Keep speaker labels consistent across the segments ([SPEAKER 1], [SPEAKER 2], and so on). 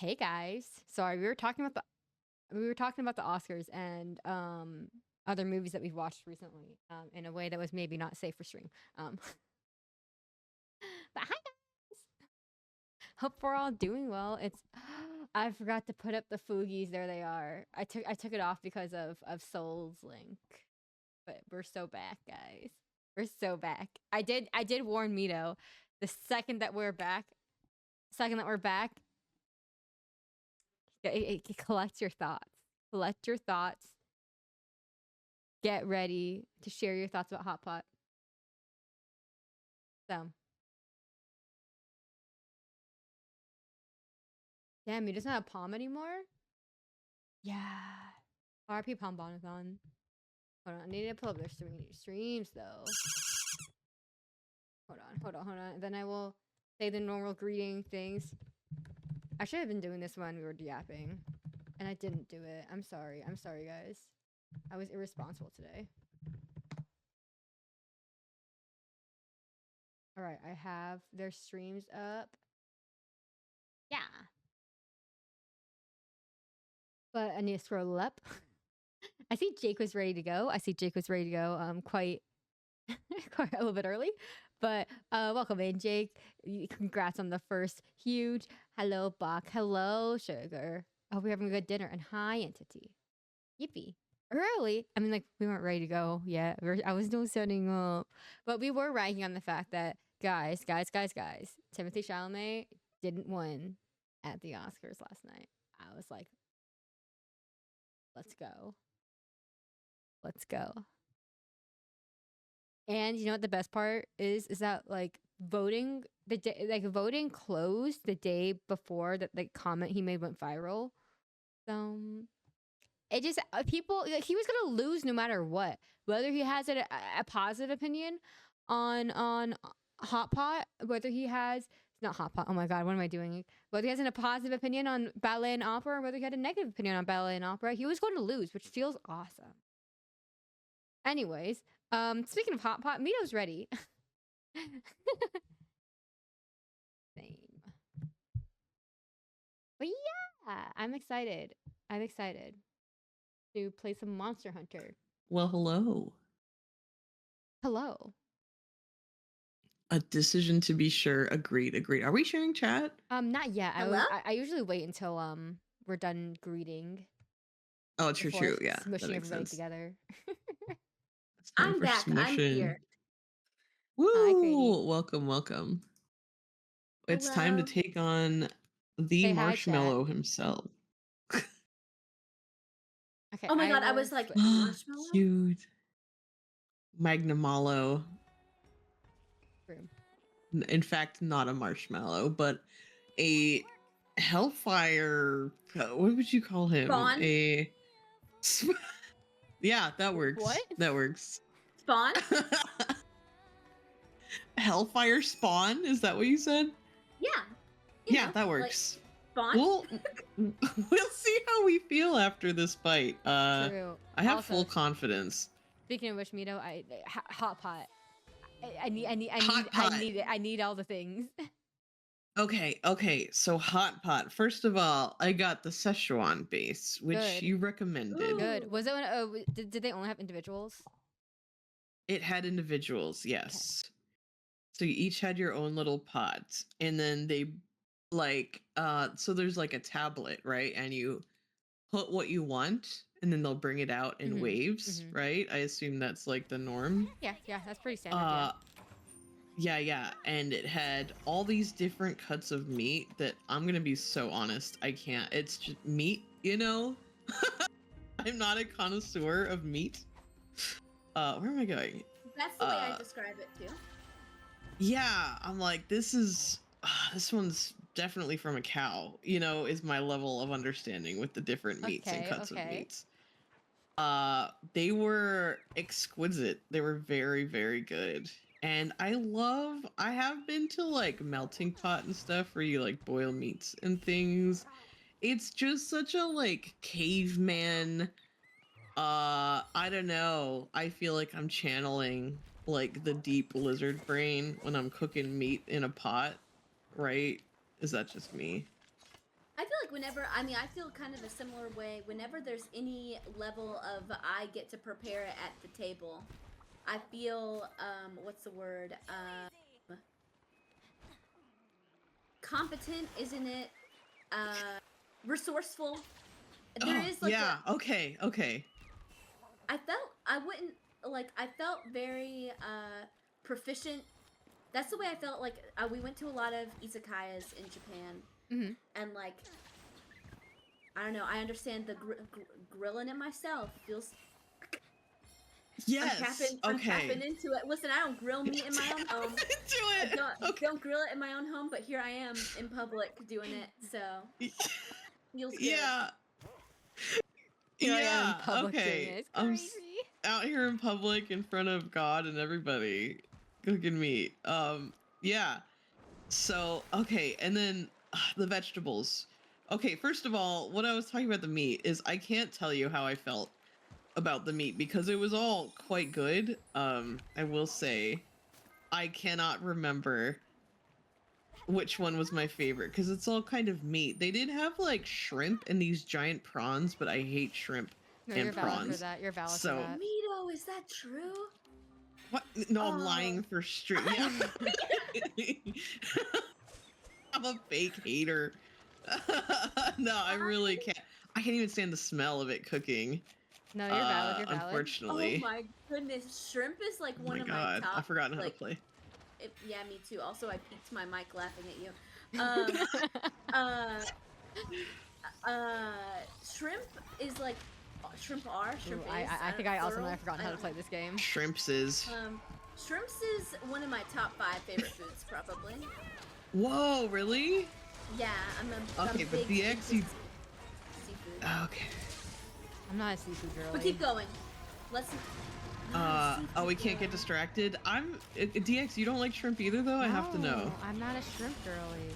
[SPEAKER 1] Hey guys. Sorry, we were talking about the Oscars and other movies that we've watched recently in a way that was maybe not safe for stream. Um but hi guys. Hope we're all doing well. It's I forgot to put up the Fugies. There they are. I took it off because of Soul's Link. But we're so back, guys. We're so back. I did warn Mito the second that we're back, collect your thoughts. Collect your thoughts. Get ready to share your thoughts about Hot Pot. So, damn, he doesn't have Palm anymore? Yeah. RP Palm Bonathon. Hold on, I need to pull up their streams though. Hold on. Then I will say the normal greeting things. I should have been doing this when we were yapping. And I didn't do it. I'm sorry. I'm sorry, guys. I was irresponsible today. Alright, I have their streams up. Yeah. But I need to scroll up. I see Jake was ready to go. Quite quite a little bit early. But welcome in, Jake. Congrats on the first huge. Hello, Bach. Hello, Sugar. I hope you're having a good dinner. And hi, Entity. Yippee. Early. I mean, like, we weren't ready to go yet. I was still setting up. But we were ranking on the fact that, guys, Timothy Chalamet didn't win at the Oscars last night. I was like, let's go. Let's go. And you know what the best part is that like voting closed the day before that the comment he made went viral. So it just people like, he was gonna lose no matter what, whether he has a positive opinion on Hot Pot, whether he has not Hot Pot. Oh my god, what am I doing? Whether he has a positive opinion on ballet and opera, or whether he had a negative opinion on ballet and opera, he was going to lose, which feels awesome. Anyways, speaking of Hot Pot, Mito's ready. Same. But yeah, I'm excited. I'm excited to play some Monster Hunter.
[SPEAKER 2] Well, hello.
[SPEAKER 1] Hello.
[SPEAKER 2] A decision to be sure. Agreed. Are we sharing chat?
[SPEAKER 1] Not yet.
[SPEAKER 3] Hello?
[SPEAKER 1] I usually wait until we're done greeting.
[SPEAKER 2] Oh, true. Yeah, that
[SPEAKER 1] Smushing
[SPEAKER 2] makes
[SPEAKER 1] everybody
[SPEAKER 2] sense.
[SPEAKER 1] together.
[SPEAKER 2] It's time
[SPEAKER 3] I'm
[SPEAKER 2] for
[SPEAKER 3] back. I'm
[SPEAKER 2] smushing.
[SPEAKER 3] here.
[SPEAKER 2] Woo!
[SPEAKER 1] Hi, Grady.
[SPEAKER 2] Welcome. It's time to
[SPEAKER 3] Hello.
[SPEAKER 2] take on the
[SPEAKER 1] Say hi,
[SPEAKER 2] marshmallow himself.
[SPEAKER 1] Okay.
[SPEAKER 3] Oh my god, I was like,
[SPEAKER 1] switch.
[SPEAKER 3] marshmallow?
[SPEAKER 2] Cute. Magnamallow.
[SPEAKER 1] True.
[SPEAKER 2] In fact, not a marshmallow, but a hellfire. What would you call him?
[SPEAKER 3] Spawn?
[SPEAKER 2] Yeah, that works.
[SPEAKER 1] What?
[SPEAKER 2] That works.
[SPEAKER 3] Spawn?
[SPEAKER 2] Hellfire spawn? Is that what you said?
[SPEAKER 3] Yeah.
[SPEAKER 2] Yeah, that works.
[SPEAKER 3] Like, spawn?
[SPEAKER 2] We'll see how we feel after this fight.
[SPEAKER 1] True.
[SPEAKER 2] I have
[SPEAKER 1] Also,
[SPEAKER 2] full confidence.
[SPEAKER 1] Speaking of which, Mito, Hot Pot. I need all the things.
[SPEAKER 2] Okay. So Hot Pot. First of all, I got the Szechuan base, which
[SPEAKER 1] Good.
[SPEAKER 2] you recommended.
[SPEAKER 1] Good. Was it did they only have individuals?
[SPEAKER 2] It had individuals, yes. Okay. So you each had your own little pots, and then they so there's like a tablet, right? And you put what you want, and then they'll bring it out in waves, right? I assume that's like the norm.
[SPEAKER 1] Yeah, that's pretty standard.
[SPEAKER 2] Yeah. And it had all these different cuts of meat that I'm gonna be so honest, I can't. It's just meat, you know? I'm not a connoisseur of meat. Where am I going?
[SPEAKER 3] That's the way I describe it too.
[SPEAKER 2] Yeah, I'm like, this one's definitely from a cow, you know, is my level of understanding with the different meats and cuts of meats. They were exquisite. They were very, very good. And I have been to like melting pot and stuff where you like boil meats and things. It's just such a like caveman, I don't know. I feel like I'm channeling like the deep lizard brain when I'm cooking meat in a pot, right? Is that just me?
[SPEAKER 3] I feel like like whenever, I mean, I feel kind of a similar way. Whenever there's any level of I get to prepare it at the table, I feel, what's the word? Competent, isn't it? Resourceful. There is like
[SPEAKER 2] yeah, okay.
[SPEAKER 3] I felt very proficient. That's the way I felt. Like we went to a lot of izakayas in Japan, and like I don't know. I understand the grilling it myself feels.
[SPEAKER 2] Yes.
[SPEAKER 3] I'm tapping into it. Listen, I don't grill meat in my own home. Don't grill it in my own home, but here I am in public doing it. So feels good.
[SPEAKER 2] Yeah.
[SPEAKER 1] Okay.
[SPEAKER 2] I'm out here in public in front of God and everybody cooking meat. Yeah. So, okay, and then the vegetables. Okay, first of all, what I was talking about the meat is I can't tell you how I felt about the meat because it was all quite good. I will say I cannot remember which one was my favorite because it's all kind of meat. They did have like shrimp and these giant prawns, but I hate shrimp and prawns.
[SPEAKER 1] You're valid
[SPEAKER 2] so,
[SPEAKER 1] for that.
[SPEAKER 3] Mito, is that true?
[SPEAKER 2] What? No, I'm lying for straight. Yeah. I'm a fake hater. No, I really can't. I can't even stand the smell of it cooking.
[SPEAKER 1] No, you're valid. You're valid.
[SPEAKER 2] Unfortunately.
[SPEAKER 3] Oh my goodness, shrimp is like one of my top.
[SPEAKER 2] I've forgotten how to play.
[SPEAKER 3] Yeah, me too. Also, I peeked my mic laughing at you. Shrimp is like shrimp.
[SPEAKER 1] I think I also might have forgotten how to play this game.
[SPEAKER 2] Shrimps is
[SPEAKER 3] one of my top 5 favorite foods, probably.
[SPEAKER 2] Whoa, really?
[SPEAKER 3] Yeah, I'm
[SPEAKER 2] okay,
[SPEAKER 3] but
[SPEAKER 2] big DX,
[SPEAKER 3] seafood.
[SPEAKER 2] Okay.
[SPEAKER 1] I'm not a seafood girl.
[SPEAKER 3] But keep going. Let's.
[SPEAKER 2] We can't get distracted. DX, you don't like shrimp either, though? No, I have to know.
[SPEAKER 1] I'm not a shrimp girly.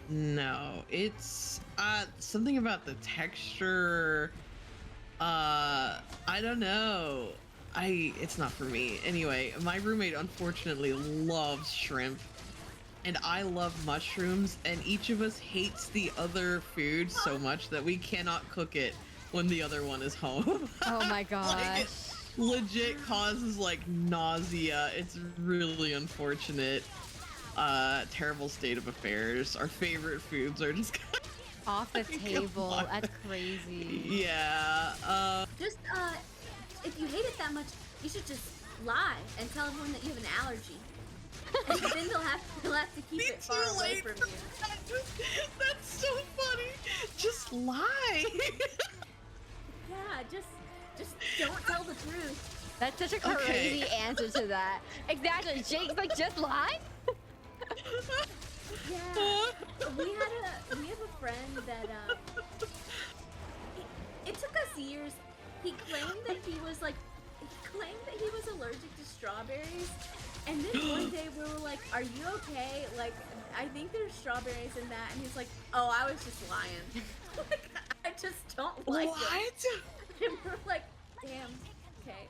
[SPEAKER 2] No, it's something about the texture. I don't know. It's not for me. Anyway, my roommate unfortunately loves shrimp. And I love mushrooms, and each of us hates the other food so much that we cannot cook it when the other one is home.
[SPEAKER 1] Oh my gosh.
[SPEAKER 2] Like, it legit causes like nausea. It's really unfortunate. Terrible state of affairs. Our favorite foods are just
[SPEAKER 1] off the table. That's crazy.
[SPEAKER 2] Yeah.
[SPEAKER 3] If you hate it that much, you should just lie and tell everyone that you have an allergy. And then they'll have to keep it far away from you.
[SPEAKER 2] That's so funny. Just lie.
[SPEAKER 3] Yeah, just don't tell the truth.
[SPEAKER 1] That's such a crazy answer to that. Exactly. Jake's like, just lie?
[SPEAKER 3] Yeah. We have a friend that it took us years. He claimed that he was allergic to strawberries. And then one day we were like, "Are you okay? Like, I think there's strawberries in that." And he's like, "Oh, I was just lying. Like, I just don't like it." And we're like, "Damn, okay."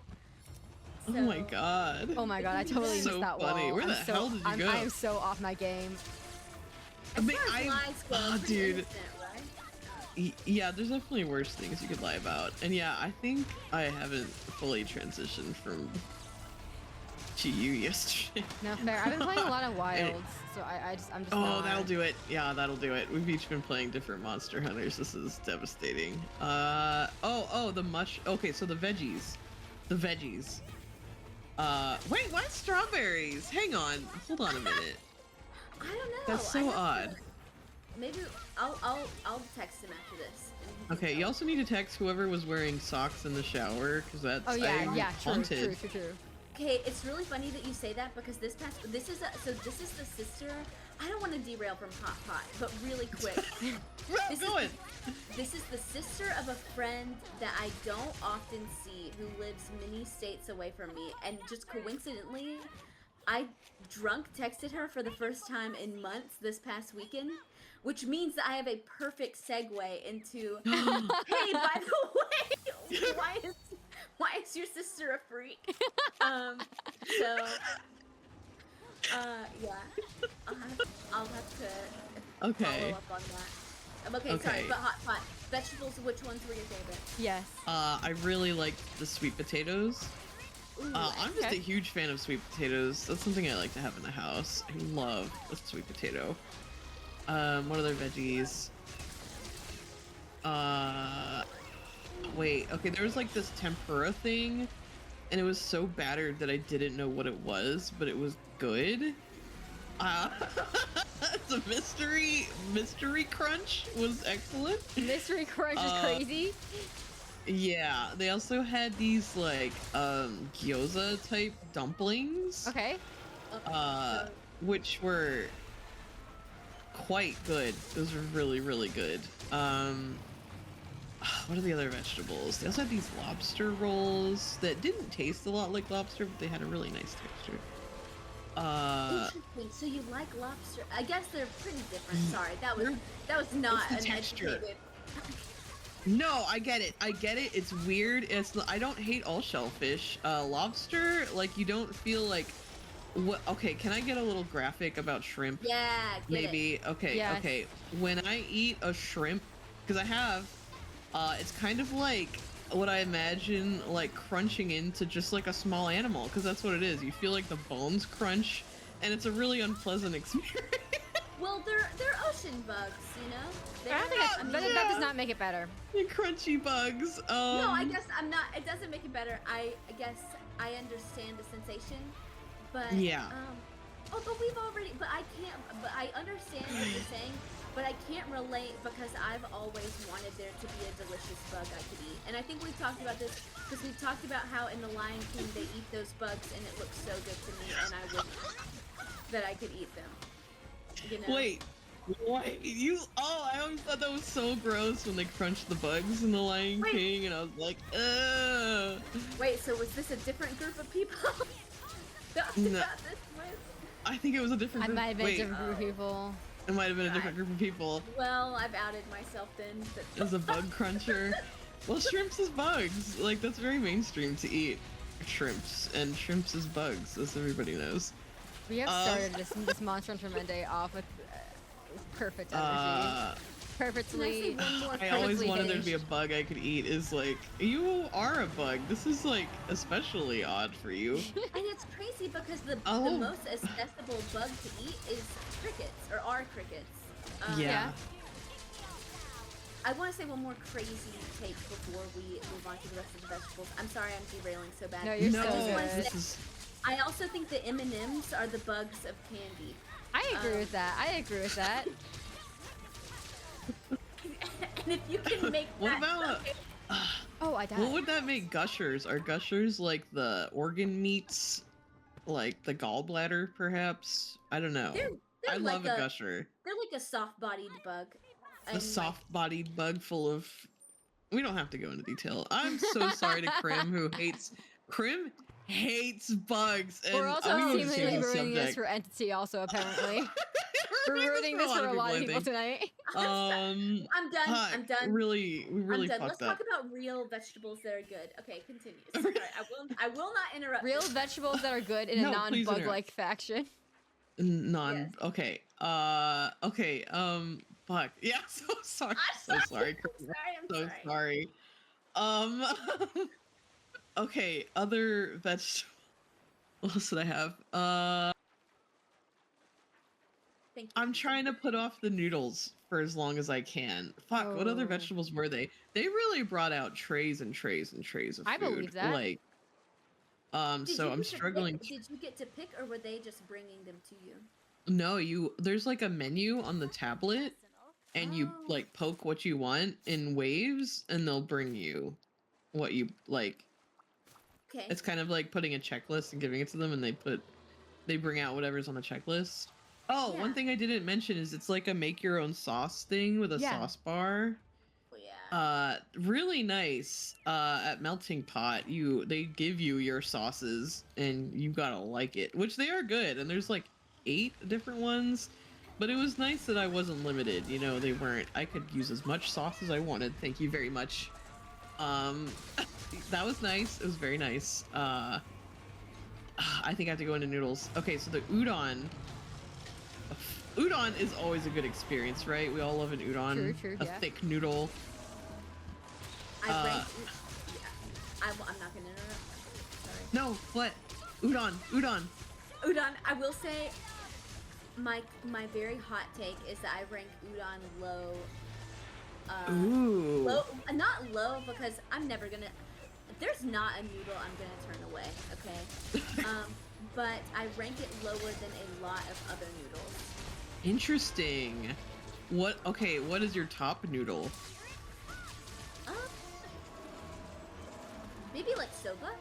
[SPEAKER 3] So,
[SPEAKER 2] oh my god.
[SPEAKER 1] Oh my god, I totally missed that
[SPEAKER 2] funny.
[SPEAKER 1] wall.
[SPEAKER 2] Where the hell did you go?
[SPEAKER 1] I am so off my game.
[SPEAKER 3] As far as lies go,
[SPEAKER 2] dude.
[SPEAKER 3] Innocent, right?
[SPEAKER 2] Yeah, there's definitely worse things you could lie about. And yeah, I think I haven't fully transitioned from to you yesterday.
[SPEAKER 1] No, fair. I've been playing a lot of wilds, so I'm just
[SPEAKER 2] Oh,
[SPEAKER 1] not.
[SPEAKER 2] that'll do it. Yeah, that'll do it. We've each been playing different monster hunters. This is devastating. Okay, so the veggies. Wait, why strawberries? Hang on. Hold on a minute.
[SPEAKER 3] I don't know.
[SPEAKER 2] That's so odd.
[SPEAKER 3] Maybe I'll text him after this.
[SPEAKER 2] Okay, you also need to text whoever was wearing socks in the shower, because that's
[SPEAKER 1] true.
[SPEAKER 3] Okay, it's really funny that you say that because this is the sister. I don't want to derail from Hot Pot, but really quick. This is the sister of a friend that I don't often see who lives many states away from me, and just coincidentally, I drunk texted her for the first time in months this past weekend, which means that I have a perfect segue into, hey, by the way, why is your sister a freak?
[SPEAKER 2] Okay.
[SPEAKER 3] I'll have to follow up on that. Okay, sorry, but hot pot. Vegetables, which ones were your favorite?
[SPEAKER 1] Yes.
[SPEAKER 2] I really liked the sweet potatoes.
[SPEAKER 3] Ooh,
[SPEAKER 2] I'm just a huge fan of sweet potatoes. That's something I like to have in the house. I love a sweet potato. What other veggies? Wait, okay, there was like this tempura thing, and it was so battered that I didn't know what it was, but it was good. It's a mystery crunch was excellent.
[SPEAKER 1] Mystery crunch is crazy.
[SPEAKER 2] Yeah, they also had these like gyoza type dumplings.
[SPEAKER 1] Okay.
[SPEAKER 2] Which were quite good. Those were really, really good. What are the other vegetables? They also had these lobster rolls that didn't taste a lot like lobster, but they had a really nice texture.
[SPEAKER 3] Interesting. So you like lobster? I guess they're pretty different. Sorry, that was not an educated.
[SPEAKER 2] No, I get it. It's weird. I don't hate all shellfish. Lobster, like you don't feel like what? Okay, can I get a little graphic about shrimp?
[SPEAKER 3] Yeah,
[SPEAKER 2] maybe. Okay,
[SPEAKER 1] yes.
[SPEAKER 2] Okay. When I eat a shrimp, because I have, it's kind of like what I imagine like crunching into just like a small animal, because that's what it is. You feel like the bones crunch, and it's a really unpleasant experience.
[SPEAKER 3] Well, they're ocean bugs, you know.
[SPEAKER 1] That does not make it better.
[SPEAKER 2] Crunchy bugs.
[SPEAKER 3] No, I guess I'm not. It doesn't make it better. I guess I understand the sensation, but
[SPEAKER 2] yeah.
[SPEAKER 3] But we've already. But I can't. But I understand what you're saying. But I can't relate because I've always wanted there to be a delicious bug I could eat. And I think we've talked about this because we've talked about how in The Lion King they eat those bugs and it looks so good to me, and I wish that I could eat them. You know?
[SPEAKER 2] Wait, what? I always thought that was so gross when they crunched the bugs in The Lion King, and I was like, ugh.
[SPEAKER 3] Wait, so was this a different group of people?
[SPEAKER 2] No. I think it was a different group.
[SPEAKER 1] I might have been a different group of people.
[SPEAKER 2] It might have been a different group of people.
[SPEAKER 3] Well, I've outed myself then.
[SPEAKER 2] As a bug cruncher. Well, shrimps is bugs. Like, that's very mainstream to eat shrimps, and shrimps is bugs, as everybody knows.
[SPEAKER 1] We have started this Monster Hunter Monday off with perfect energy. Perfectly.
[SPEAKER 2] I always wanted there to be a bug I could eat. Is like, you are a bug. This is like especially odd for you.
[SPEAKER 3] And it's crazy because the most accessible bug to eat is crickets, or are crickets.
[SPEAKER 2] Yeah.
[SPEAKER 3] I want to say one more crazy take before we move on to the rest of the vegetables. I'm sorry I'm derailing so bad.
[SPEAKER 1] No, you're so good.
[SPEAKER 3] I also think the M&Ms are the bugs of candy.
[SPEAKER 1] I agree with that.
[SPEAKER 3] And if you can make
[SPEAKER 2] what about
[SPEAKER 1] I died.
[SPEAKER 2] What would that make gushers? Are gushers like the organ meats, like the gallbladder perhaps? I don't know.
[SPEAKER 3] They're
[SPEAKER 2] I
[SPEAKER 3] like
[SPEAKER 2] love a gusher.
[SPEAKER 3] They're like a soft-bodied bug.
[SPEAKER 2] A soft-bodied bug full of, we don't have to go into detail. I'm so sorry to Krim Krim hates bugs. And
[SPEAKER 1] we're also seemingly ruining this for Entity also, apparently. We're ruining this for a lot of people tonight.
[SPEAKER 3] I'm done. We
[SPEAKER 2] really
[SPEAKER 3] fucked
[SPEAKER 2] up.
[SPEAKER 3] Let's talk about real vegetables that are good. Okay, continue. Sorry, I will not interrupt.
[SPEAKER 1] Real vegetables that are good in a non-bug-like faction.
[SPEAKER 2] Yes. Okay. Okay. Fuck. Yeah. So sorry. I'm so sorry. Okay. Other vegetables. What else did I have? I'm trying to put off the noodles for as long as I can. Fuck. What other vegetables were they? They really brought out trays and trays and trays of food.
[SPEAKER 1] I believe that.
[SPEAKER 2] Like. So I'm struggling.
[SPEAKER 3] Did you get to pick, or were they just bringing them to you?
[SPEAKER 2] No, there's like a menu on the tablet, and you like poke what you want in waves, and they'll bring you what you like.
[SPEAKER 3] Okay.
[SPEAKER 2] It's kind of like putting a checklist and giving it to them, and they bring out whatever's on the checklist. Oh, one thing I didn't mention is it's like a make your own sauce thing with a sauce bar. Really nice. At Melting Pot, they give you your sauces and you gotta like it, which they are good. And there's like 8 different ones, but it was nice that I wasn't limited. You know, they weren't. I could use as much sauce as I wanted. Thank you very much. That was nice. It was very nice. I think I have to go into noodles. Okay, so the udon. udon is always a good experience, right? We all love an udon.
[SPEAKER 1] True,
[SPEAKER 2] A
[SPEAKER 1] yeah.
[SPEAKER 2] thick noodle.
[SPEAKER 3] I'm not gonna interrupt. Sorry.
[SPEAKER 2] No, what? Udon.
[SPEAKER 3] Udon. I will say, my very hot take is that I rank udon low.
[SPEAKER 2] Ooh.
[SPEAKER 3] Low, not low because I'm never gonna. There's not a noodle I'm gonna turn away. Okay. But I rank it lower than a lot of other noodles.
[SPEAKER 2] Interesting. What? Okay, what is your top noodle?
[SPEAKER 3] Maybe like soba.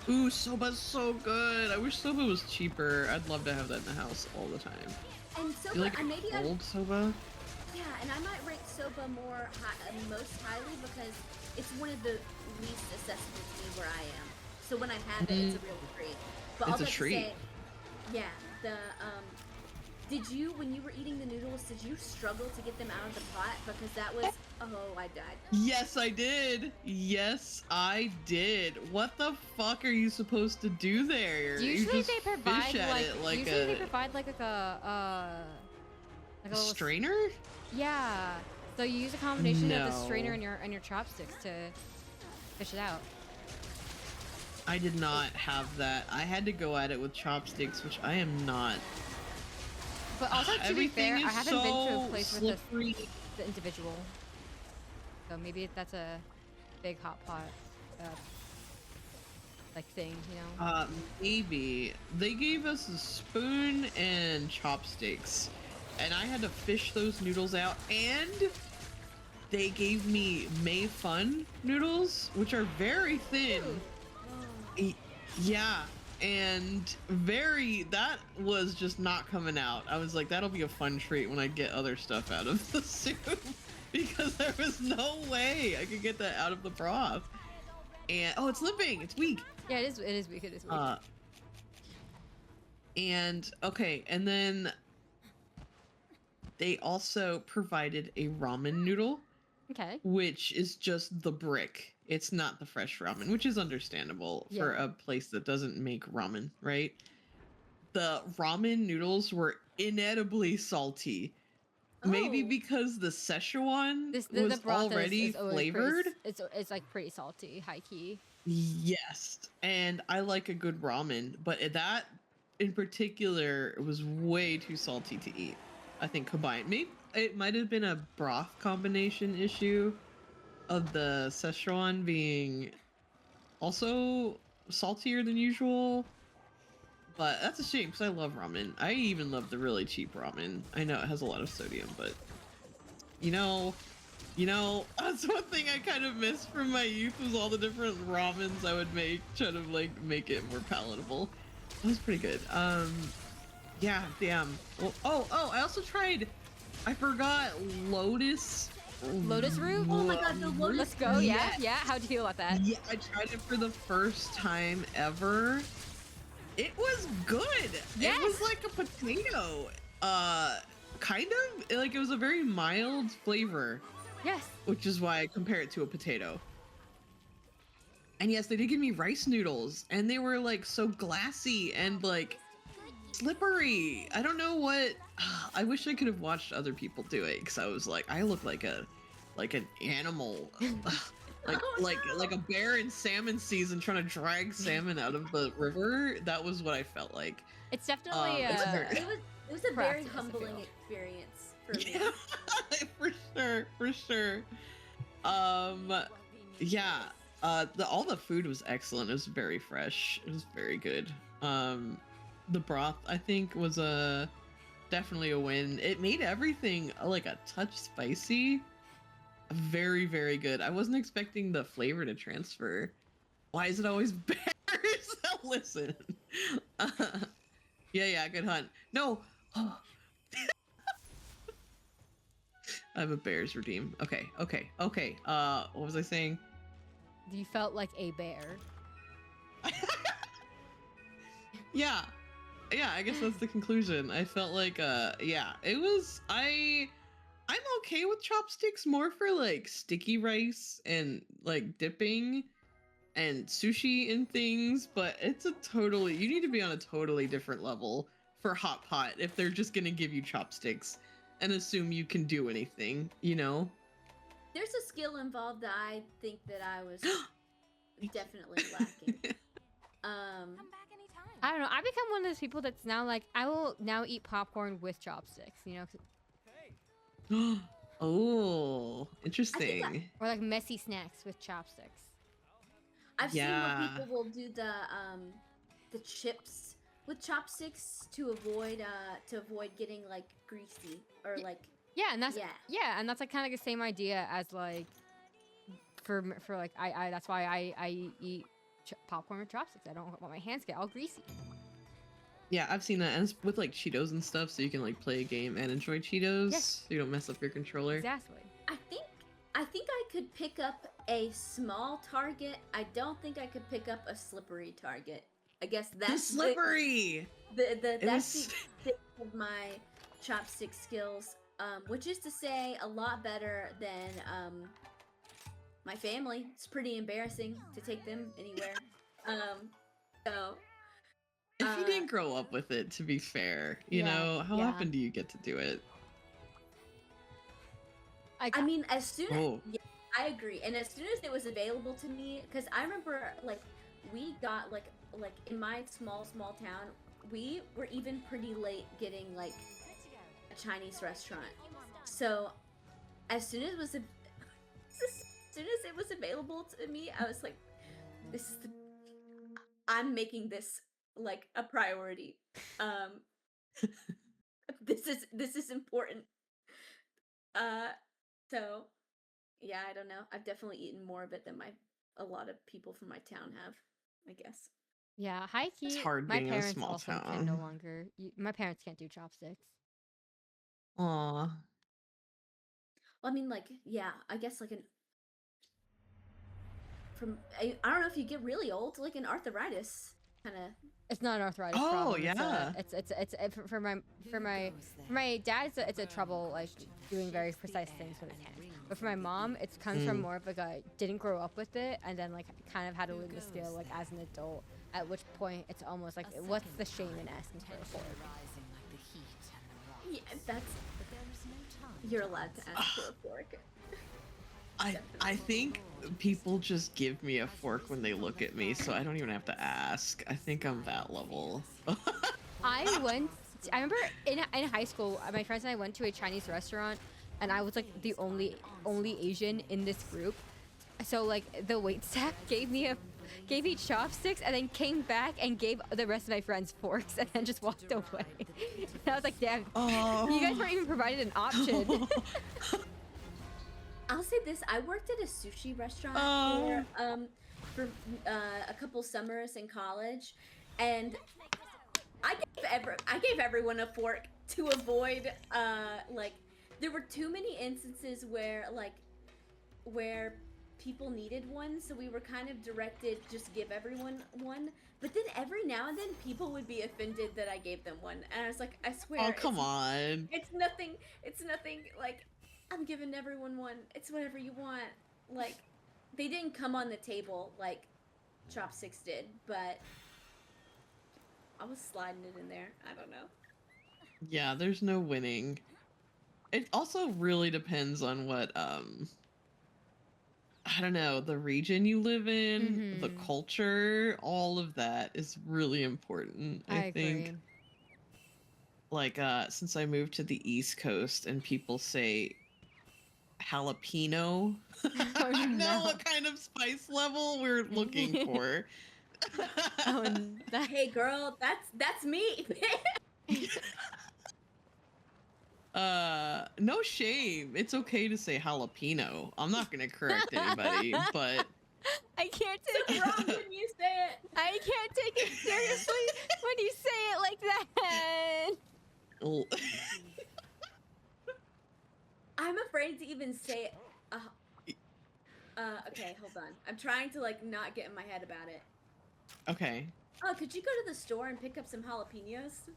[SPEAKER 2] Ooh, soba's so good. I wish soba was cheaper. I'd love to have that in the house all the time.
[SPEAKER 3] And
[SPEAKER 2] You
[SPEAKER 3] soba,
[SPEAKER 2] like
[SPEAKER 3] maybe
[SPEAKER 2] cold soba?
[SPEAKER 3] Yeah, and I might rank soba most highly because it's one of the least accessible to me where I am. So when I have it, it's a real treat. But
[SPEAKER 2] It's a treat.
[SPEAKER 3] Yeah, did you, when you were eating the noodles, did you struggle to get them out of the pot? Because that was, oh, I died.
[SPEAKER 2] Yes, I did. Yes, I did. What the fuck are you supposed to do there?
[SPEAKER 1] Usually they
[SPEAKER 2] provide
[SPEAKER 1] like a little
[SPEAKER 2] strainer.
[SPEAKER 1] Yeah. So you use a combination of the
[SPEAKER 2] No.
[SPEAKER 1] strainer and your chopsticks to fish it out.
[SPEAKER 2] I did not have that. I had to go at it with chopsticks, which I am not.
[SPEAKER 1] But also, to be
[SPEAKER 2] Everything
[SPEAKER 1] fair,
[SPEAKER 2] is
[SPEAKER 1] I haven't been to a
[SPEAKER 2] so
[SPEAKER 1] place
[SPEAKER 2] slippery.
[SPEAKER 1] with the individual. So maybe that's a big hot pot, like thing, you know?
[SPEAKER 2] Maybe. They gave us a spoon and chopsticks, and I had to fish those noodles out, and they gave me Mei Fun noodles, which are very thin. Yeah, and that was just not coming out. I was like, that'll be a fun treat when I get other stuff out of the soup, because there was no way I could get that out of the broth. And oh, it's limping. It's weak.
[SPEAKER 1] Yeah, it is weak. It is weak.
[SPEAKER 2] And okay, and then they also provided a ramen noodle.
[SPEAKER 1] Okay.
[SPEAKER 2] Which is just the brick. It's not the fresh ramen, which is understandable for a place that doesn't make ramen, right? The ramen noodles were inedibly salty. Maybe because the Szechuan was already flavored.
[SPEAKER 1] It's like pretty salty, high key.
[SPEAKER 2] Yes, and I like a good ramen, but that in particular was way too salty to eat. I think combined, maybe it might have been a broth combination issue of the Szechuan being also saltier than usual. But that's a shame because I love ramen. I even love the really cheap ramen. I know it has a lot of sodium, but you know, that's one thing I kind of missed from my youth was all the different ramens I would make, try to like make it more palatable. That was pretty good. Yeah, damn. Well, I also tried, I forgot lotus
[SPEAKER 1] root?
[SPEAKER 3] Oh my god, the lotus.
[SPEAKER 1] Let's go. Yeah. How'd you feel about that?
[SPEAKER 2] Yeah, I tried it for the first time ever. It was good.
[SPEAKER 1] Yes.
[SPEAKER 2] It was like a potato. Kind of like it was a very mild flavor.
[SPEAKER 1] Yes.
[SPEAKER 2] Which is why I compare it to a potato. And yes, they did give me rice noodles, and they were like so glassy and like slippery. I don't know what. I wish I could have watched other people do it because I was like, I look like an animal, like a bear in salmon season trying to drag salmon out of the river. That was what I felt like.
[SPEAKER 1] It's definitely
[SPEAKER 3] it was a very humbling experience for me.
[SPEAKER 2] Yeah, for sure. Yeah. All the food was excellent. It was very fresh. It was very good. The broth I think was definitely a win. It made everything like a touch spicy. Very, very good. I wasn't expecting the flavor to transfer. Why is it always bears? Listen. Yeah, good hunt. No. I have a bears redeem. Okay. What was I saying?
[SPEAKER 1] You felt like a bear.
[SPEAKER 2] Yeah, I guess that's the conclusion. I felt like yeah, it was I'm okay with chopsticks more for like sticky rice and like dipping and sushi and things, but you need to be on a totally different level for hot pot if they're just gonna give you chopsticks and assume you can do anything, you know?
[SPEAKER 3] There's a skill involved that I think that I was definitely lacking.
[SPEAKER 1] I don't know. I become one of those people that's now like, I will now eat popcorn with chopsticks, you know?
[SPEAKER 2] Oh, interesting.
[SPEAKER 1] Or like messy snacks with chopsticks.
[SPEAKER 3] I've seen where people will do the chips with chopsticks to avoid getting like greasy or like
[SPEAKER 1] and that's and that's like kind of like the same idea as like for like I that's why I eat popcorn with chopsticks. I don't want my hands get all greasy.
[SPEAKER 2] Yeah, I've seen that, and it's with like Cheetos and stuff, so you can like play a game and enjoy Cheetos.
[SPEAKER 1] Yes.
[SPEAKER 2] So you don't mess up your controller.
[SPEAKER 1] Exactly.
[SPEAKER 3] I think I could pick up a small target. I don't think I could pick up a slippery target. I guess that's
[SPEAKER 2] the slippery.
[SPEAKER 3] That's the extent of my chopstick skills, which is to say a lot better than my family. It's pretty embarrassing to take them anywhere. So
[SPEAKER 2] if you didn't grow up with it, to be fair, you know, how often do you get to do it?
[SPEAKER 3] I mean, as soon as I agree, and as soon as it was available to me, because I remember like we got like in my small town, we were even pretty late getting like a Chinese restaurant. So as soon as it was available to me, I was like, I'm making this like a priority. This is important. So yeah, I don't know. I've definitely eaten more of it than a lot of people from my town have, I guess.
[SPEAKER 1] Yeah, high key.
[SPEAKER 2] It's hard
[SPEAKER 1] my
[SPEAKER 2] being
[SPEAKER 1] parents
[SPEAKER 2] in a small
[SPEAKER 1] also
[SPEAKER 2] town.
[SPEAKER 1] can no longer. My parents can't do chopsticks.
[SPEAKER 2] Aw.
[SPEAKER 3] Well, I mean, like, yeah, I guess like I don't know if you get really old, like an arthritis kind of.
[SPEAKER 1] It's not an arthritis problem. It's for my dad. It's a trouble like doing very precise things with his hands. But for my mom, it comes from more of like a didn't grow up with it, and then like kind of had to learn the skill like as an adult. At which point it's almost like what's the shame in asking for a fork?
[SPEAKER 3] Yeah, you're allowed to ask for a fork.
[SPEAKER 2] I think people just give me a fork when they look at me, so I don't even have to ask. I think I'm that level.
[SPEAKER 1] I remember in high school, my friends and I went to a Chinese restaurant, and I was like the only Asian in this group. So like the waitstaff gave me chopsticks, and then came back and gave the rest of my friends forks, and then just walked away. And I was like, damn, you guys weren't even provided an option.
[SPEAKER 3] I'll say this: I worked at a sushi restaurant for a couple summers in college, and I gave everyone a fork to avoid like there were too many instances where people needed one, so we were kind of directed just give everyone one. But then every now and then people would be offended that I gave them one, and I was like, I swear.
[SPEAKER 2] Oh, come on.
[SPEAKER 3] It's nothing. Like, I'm giving everyone one. It's whatever you want. Like, they didn't come on the table like chopsticks did, but I was sliding it in there. I don't know.
[SPEAKER 2] Yeah, there's no winning. It also really depends on what I don't know, the region you live in, the culture, all of that is really important. I think.
[SPEAKER 1] Agree.
[SPEAKER 2] Like since I moved to the East Coast and people say jalapeno, I don't know what kind of spice level we're looking for.
[SPEAKER 3] Hey girl, that's me.
[SPEAKER 2] No shame. It's okay to say jalapeno. I'm not gonna correct anybody, but
[SPEAKER 1] I can't take
[SPEAKER 3] it wrong when you say it.
[SPEAKER 1] I can't take it seriously when you say it like that.
[SPEAKER 3] I'm afraid to even say it. Okay, hold on. I'm trying to like not get in my head about it.
[SPEAKER 2] Okay.
[SPEAKER 3] Oh, could you go to the store and pick up some jalapenos?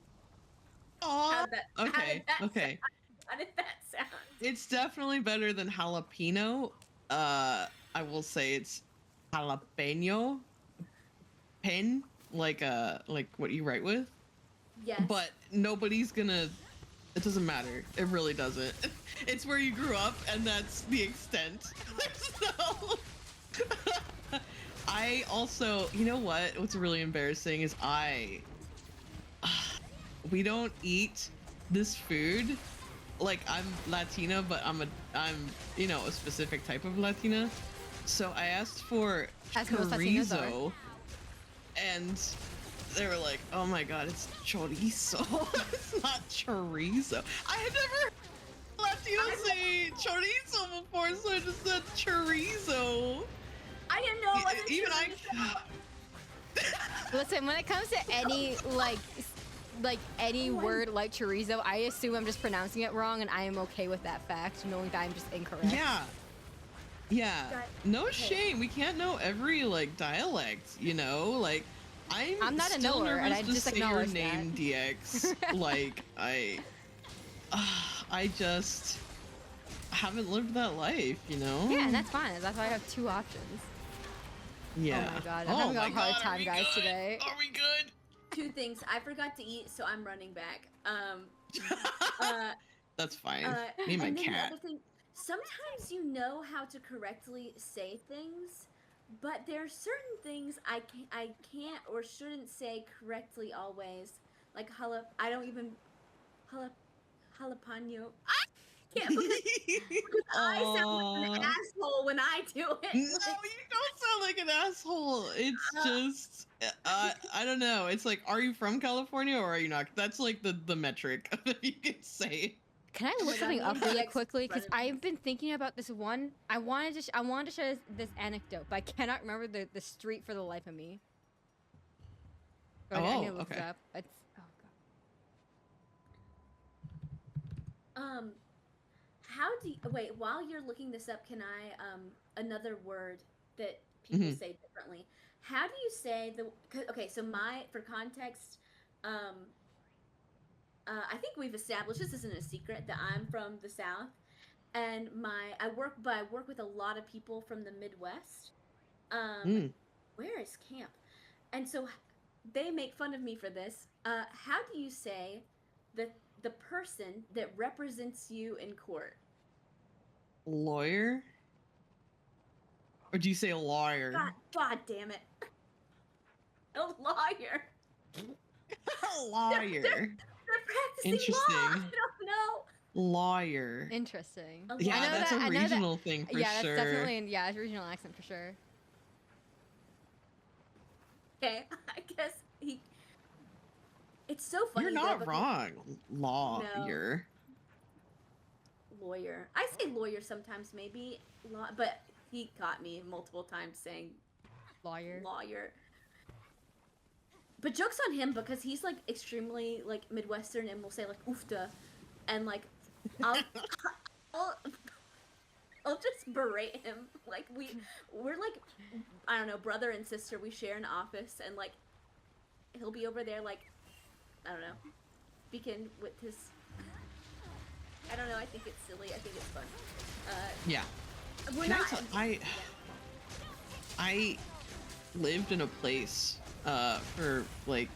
[SPEAKER 2] Oh, okay. Okay.
[SPEAKER 3] How did that sound?
[SPEAKER 2] It's definitely better than jalapeno. I will say it's jalapeno. Pen, like what you write with.
[SPEAKER 3] Yes.
[SPEAKER 2] But nobody's gonna. It doesn't matter. It really doesn't. It's where you grew up, and that's the extent. So, I also, you know what? What's really embarrassing is we don't eat this food. Like, I'm Latina, but I'm a specific type of Latina. So I asked for chorizo, and they were like, "Oh my god, it's chorizo. It's not chorizo." I had never heard Latinos say chorizo before, so I just said chorizo.
[SPEAKER 3] I didn't know it wasn't
[SPEAKER 2] Even
[SPEAKER 3] chorizo.
[SPEAKER 1] Listen, when it comes to any any word like chorizo, I assume I'm just pronouncing it wrong, and I am okay with that fact, knowing that I'm just incorrect.
[SPEAKER 2] Yeah. No shame. We can't know every dialect, Like, I'm not a knower, and I just acknowledge your name, DX. Like, I just haven't lived that life,
[SPEAKER 1] Yeah, and that's fine. That's why I have two options.
[SPEAKER 2] Yeah.
[SPEAKER 1] Oh my god, I'm having a hard time, guys, today.
[SPEAKER 2] Are we good?
[SPEAKER 3] Two things. I forgot to eat, so I'm running back.
[SPEAKER 2] That's fine. Me and my cat.
[SPEAKER 3] The other thing, sometimes you know how to correctly say things, but there are certain things I can't or shouldn't say correctly always. Like jalapeno. I can't because I sound like an asshole when I do it.
[SPEAKER 2] No, you don't sound like an asshole. It's just I don't know. It's like, are you from California or are you not? That's like the metric that you can say.
[SPEAKER 1] Can I look something up really quickly? Because I've been thinking about this one. I wanted to share this anecdote, but I cannot remember the street for the life of me. So I need to look it up. It's, oh
[SPEAKER 3] god. How do you, wait, while you're looking this up, can I another word that people say differently? How do you say okay, so for context, I think we've established, this isn't a secret, that I'm from the South, and I work with a lot of people from the Midwest. Where is camp? And so they make fun of me for this. How do you say the person that represents you in court?
[SPEAKER 2] Lawyer? Or do you say lawyer?
[SPEAKER 3] God damn it. A lawyer.
[SPEAKER 2] A lawyer.
[SPEAKER 3] They're practicing
[SPEAKER 2] Interesting.
[SPEAKER 3] law. I don't know.
[SPEAKER 2] Lawyer.
[SPEAKER 1] interesting.
[SPEAKER 2] Yeah, that's a regional thing for sure.
[SPEAKER 1] Yeah, that's definitely it's a regional accent for sure.
[SPEAKER 3] Okay, I guess it's so funny.
[SPEAKER 2] You're not wrong. Lawyer.
[SPEAKER 3] No. Lawyer. I say lawyer sometimes, maybe, but he caught me multiple times saying
[SPEAKER 1] lawyer.
[SPEAKER 3] But joke's on him, because he's extremely Midwestern and will say oofta, and I'll just berate him. We're I don't know, brother and sister. We share an office, and he'll be over there I don't know, speaking with his. I don't know. I think it's silly. I think it's fun.
[SPEAKER 2] Yeah. I lived in a place for a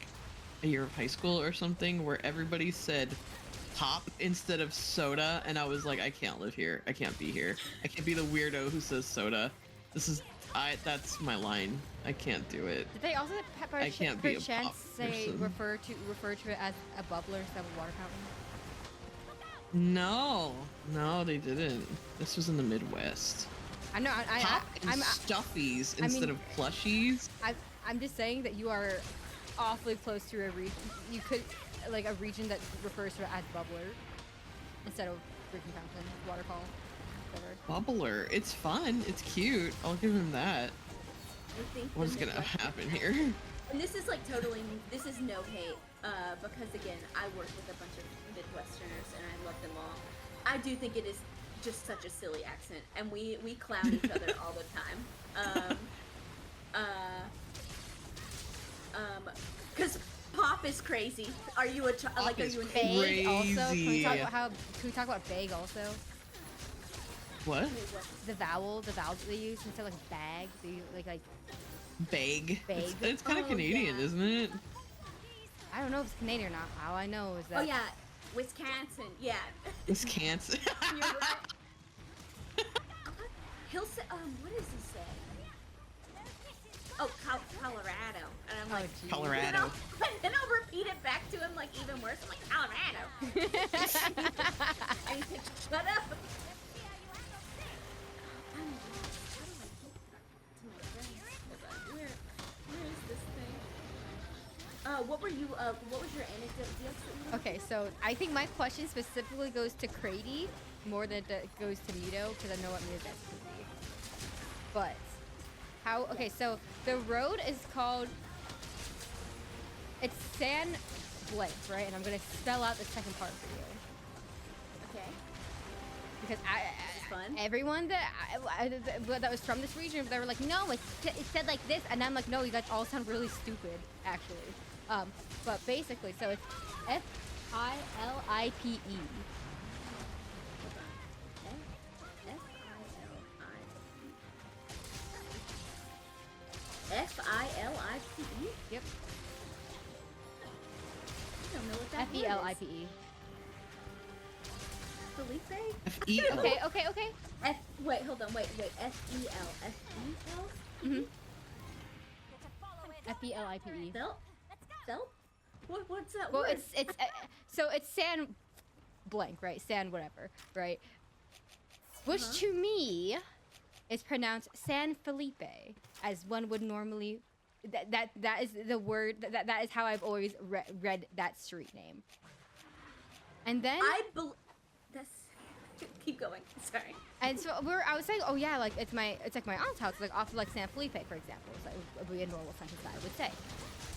[SPEAKER 2] year of high school or something where everybody said pop instead of soda, and I was like, I can't live here. I can't be here. I can't be the weirdo who says soda. That's my line. I can't do it.
[SPEAKER 1] Did they also
[SPEAKER 2] I can't be a pop person.
[SPEAKER 1] refer to it as a bubbler instead of a water fountain?
[SPEAKER 2] No, they didn't. This was in the Midwest.
[SPEAKER 1] I know.
[SPEAKER 2] Pop and stuffies instead of plushies.
[SPEAKER 1] I'm just saying that you are awfully close to a region. You could a region that refers to it as bubbler instead of drinking fountain, waterfall, whatever.
[SPEAKER 2] Bubbler. It's fun. It's cute. I'll give him that. What's gonna happen here?
[SPEAKER 3] And this is this is no hate, because again, I work with a bunch of Midwesterners and I love them all. I do think it is just such a silly accent, and we clown each other all the time. Because pop is crazy. Are you are you an
[SPEAKER 1] vague also? Can we talk about vague also?
[SPEAKER 2] What?
[SPEAKER 1] The vowels that they use instead of bag. They
[SPEAKER 2] Vague.
[SPEAKER 1] Vague.
[SPEAKER 2] It's kind of Canadian, isn't it?
[SPEAKER 1] I don't know if it's Canadian or not. All I know is that.
[SPEAKER 3] Oh yeah, Wisconsin. Yeah.
[SPEAKER 2] Wisconsin.
[SPEAKER 3] You're right. He'll say, what does he say? Oh, Colorado. And I'm like,
[SPEAKER 1] geez.
[SPEAKER 2] Colorado.
[SPEAKER 3] Then I'll repeat it back to him like even worse. I'm like, Colorado. And he's like, shut up. Where is this thing? What were you? What was your anecdote?
[SPEAKER 1] Okay, so I think my question specifically goes to Crady more than it goes to Mito because I know what Mito's answer would be. But how? Okay, so the road is called. It's San Blank, right? And I'm gonna spell out the second part for you.
[SPEAKER 3] Okay.
[SPEAKER 1] Because
[SPEAKER 3] Fun.
[SPEAKER 1] everyone that was from this region, they were like, no, it said like this, and I'm like, no, you guys all sound really stupid, actually. But basically, so it's F-I-L-I-P-E.
[SPEAKER 3] F-I-L-I-P-E?
[SPEAKER 1] Yep.
[SPEAKER 3] I don't know what that
[SPEAKER 1] F-E-L-I-P-E.
[SPEAKER 3] Felipe?
[SPEAKER 2] F-E-L.
[SPEAKER 1] Okay.
[SPEAKER 3] Wait, hold on, wait. F-E-L. F-E-L?
[SPEAKER 1] Mm-hmm. F-E-L-I-P-E.
[SPEAKER 3] Felt? What's that
[SPEAKER 1] Well,
[SPEAKER 3] word?
[SPEAKER 1] so it's San Blank, right? San whatever, right? Which to me is pronounced San Felipe, as one would normally. That is the word. That is how I've always read that street name. And then
[SPEAKER 3] that's. Keep going. Sorry.
[SPEAKER 1] And so I was saying, oh yeah, like it's like my aunt's house, like off of like San Felipe, for example. So it would be a normal sentence that I would say.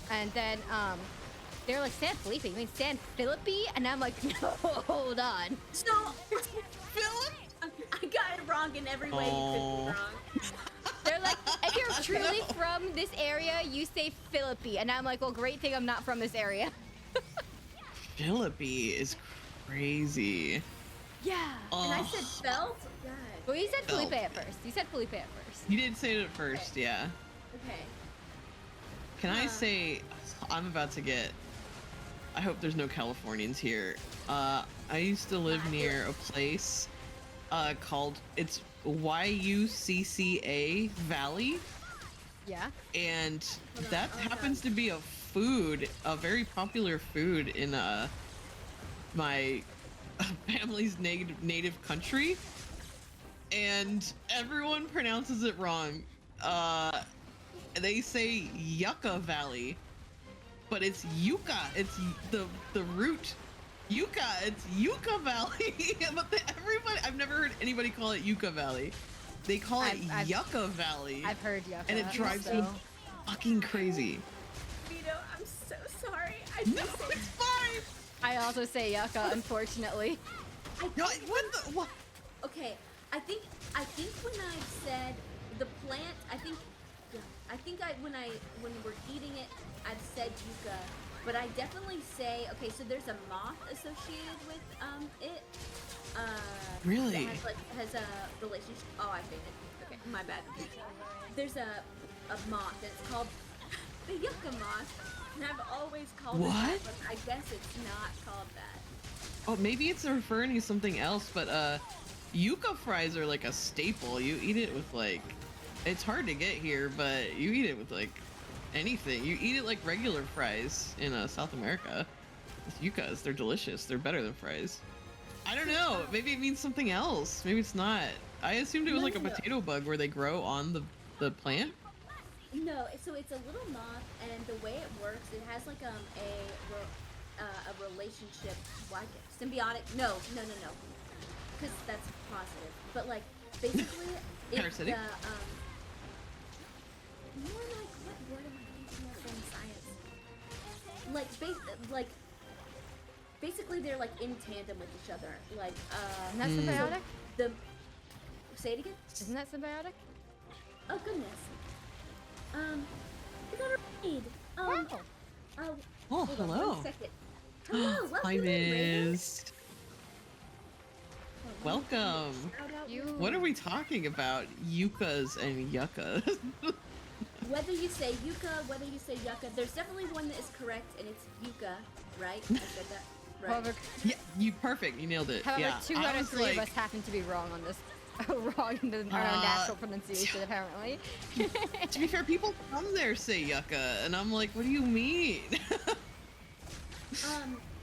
[SPEAKER 1] And then they're like, San Felipe, you mean San Philippi? And I'm like, no, hold on.
[SPEAKER 3] So Philip, I got it wrong in every way you could be wrong.
[SPEAKER 1] They're like, if you're truly from this area, you say Philippi. And I'm like, well, great thing I'm not from this area.
[SPEAKER 2] Philippi is crazy.
[SPEAKER 1] Yeah.
[SPEAKER 3] And I said felt? God.
[SPEAKER 1] Well, you said
[SPEAKER 2] Felt.
[SPEAKER 1] Felipe at first. You said Felipe at first.
[SPEAKER 2] You did say it at first,
[SPEAKER 3] Okay.
[SPEAKER 2] yeah.
[SPEAKER 3] Okay.
[SPEAKER 2] Can I say, I'm about to get, I hope there's no Californians here. I used to live near a place called, it's YUCCA Valley.
[SPEAKER 1] Yeah.
[SPEAKER 2] And that happens to be a very popular food in my family's native country. And everyone pronounces it wrong. They say Yucca Valley, but it's yucca. It's the root yucca. It's Yucca Valley. But everybody, I've never heard anybody call it Yucca Valley. They call it Yucca Valley.
[SPEAKER 1] I've heard Yucca.
[SPEAKER 2] And it drives me fucking crazy.
[SPEAKER 3] Vito, I'm so sorry.
[SPEAKER 2] No, it's fine.
[SPEAKER 1] I also say Yucca, unfortunately.
[SPEAKER 2] What?
[SPEAKER 3] Okay, I think when I said the plant, when we're eating it, I've said yucca, but I definitely say, okay, so there's a moth associated with it.
[SPEAKER 2] Really?
[SPEAKER 3] That has a relationship. Oh, I think it. Okay, my bad. There's a moth that's called the yucca moth, and I've always called it that, but I guess it's not called that.
[SPEAKER 2] Oh, maybe it's referring to something else, but yucca fries are like a staple. You eat it with like, it's hard to get here, but you eat it with like anything. You eat it like regular fries in South America. With yuccas, they're delicious. They're better than fries. I don't know. Maybe it means something else. Maybe it's not. I assumed it was like a potato bug where they grow on the plant.
[SPEAKER 3] No, so it's a little moth, and the way it works, it has like a relationship, like symbiotic. No, because that's positive. But like basically, it's
[SPEAKER 2] Parasitic?
[SPEAKER 3] more like what word am I thinking of in science? Basically they're like in tandem with each other. Like
[SPEAKER 1] Isn't that symbiotic?
[SPEAKER 3] Say it again.
[SPEAKER 1] Isn't that symbiotic?
[SPEAKER 3] Oh goodness. I got a read.
[SPEAKER 2] Oh,
[SPEAKER 3] hold on
[SPEAKER 2] hello.
[SPEAKER 3] 1 second. Hello, welcome
[SPEAKER 2] Hi,
[SPEAKER 3] in, Raven.
[SPEAKER 2] Miss. Welcome.
[SPEAKER 1] You.
[SPEAKER 2] What are we talking about? Yuccas and yuccas.
[SPEAKER 3] Whether you say yucca, whether you say yucca, there's definitely one that is correct, and it's yucca, right? I said that right.
[SPEAKER 1] However,
[SPEAKER 2] Yeah, you perfect. You nailed it.
[SPEAKER 1] however,
[SPEAKER 2] Yeah.
[SPEAKER 1] 2 out of 3 of us happen to be wrong on this. Wrong in the natural pronunciation, apparently.
[SPEAKER 2] To be fair, people from there say yucca, and I'm like, what do you mean?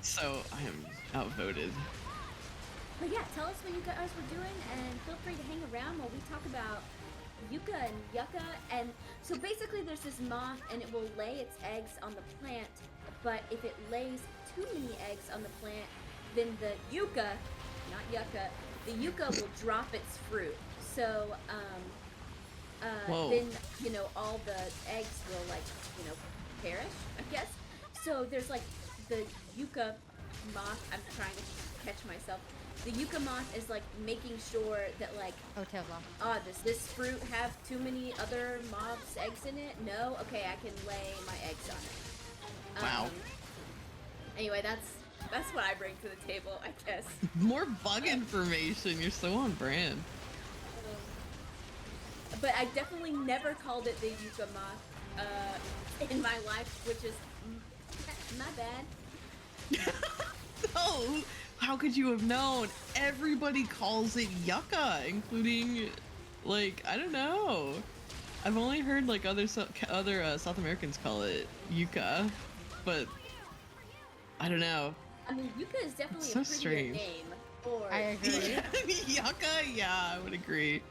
[SPEAKER 2] So I am outvoted.
[SPEAKER 3] But yeah, tell us what you guys were doing, and feel free to hang around while we talk about yucca and yucca. And so basically there's this moth, and it will lay its eggs on the plant, but if it lays too many eggs on the plant, then the yucca, not yucca, the yucca will drop its fruit. So then, you know, all the eggs will, like, you know, perish, I guess. So there's like the yucca moth, I'm trying to catch myself. The yucca moth is like making sure that, like, does this fruit have too many other moths' eggs in it? No? Okay, I can lay my eggs on it.
[SPEAKER 2] Wow.
[SPEAKER 3] Anyway, that's what I bring to the table, I guess.
[SPEAKER 2] More bug information. You're so on brand.
[SPEAKER 3] But I definitely never called it the yucca moth in my life, which is my bad.
[SPEAKER 2] No, how could you have known? Everybody calls it yucca, including, like, I don't know. I've only heard like other South Americans call it yucca, but I don't know.
[SPEAKER 3] I mean, yucca is definitely
[SPEAKER 2] So
[SPEAKER 3] a prettier
[SPEAKER 2] strange.
[SPEAKER 3] name. Or
[SPEAKER 1] I agree.
[SPEAKER 2] Yucca, yeah, I would agree.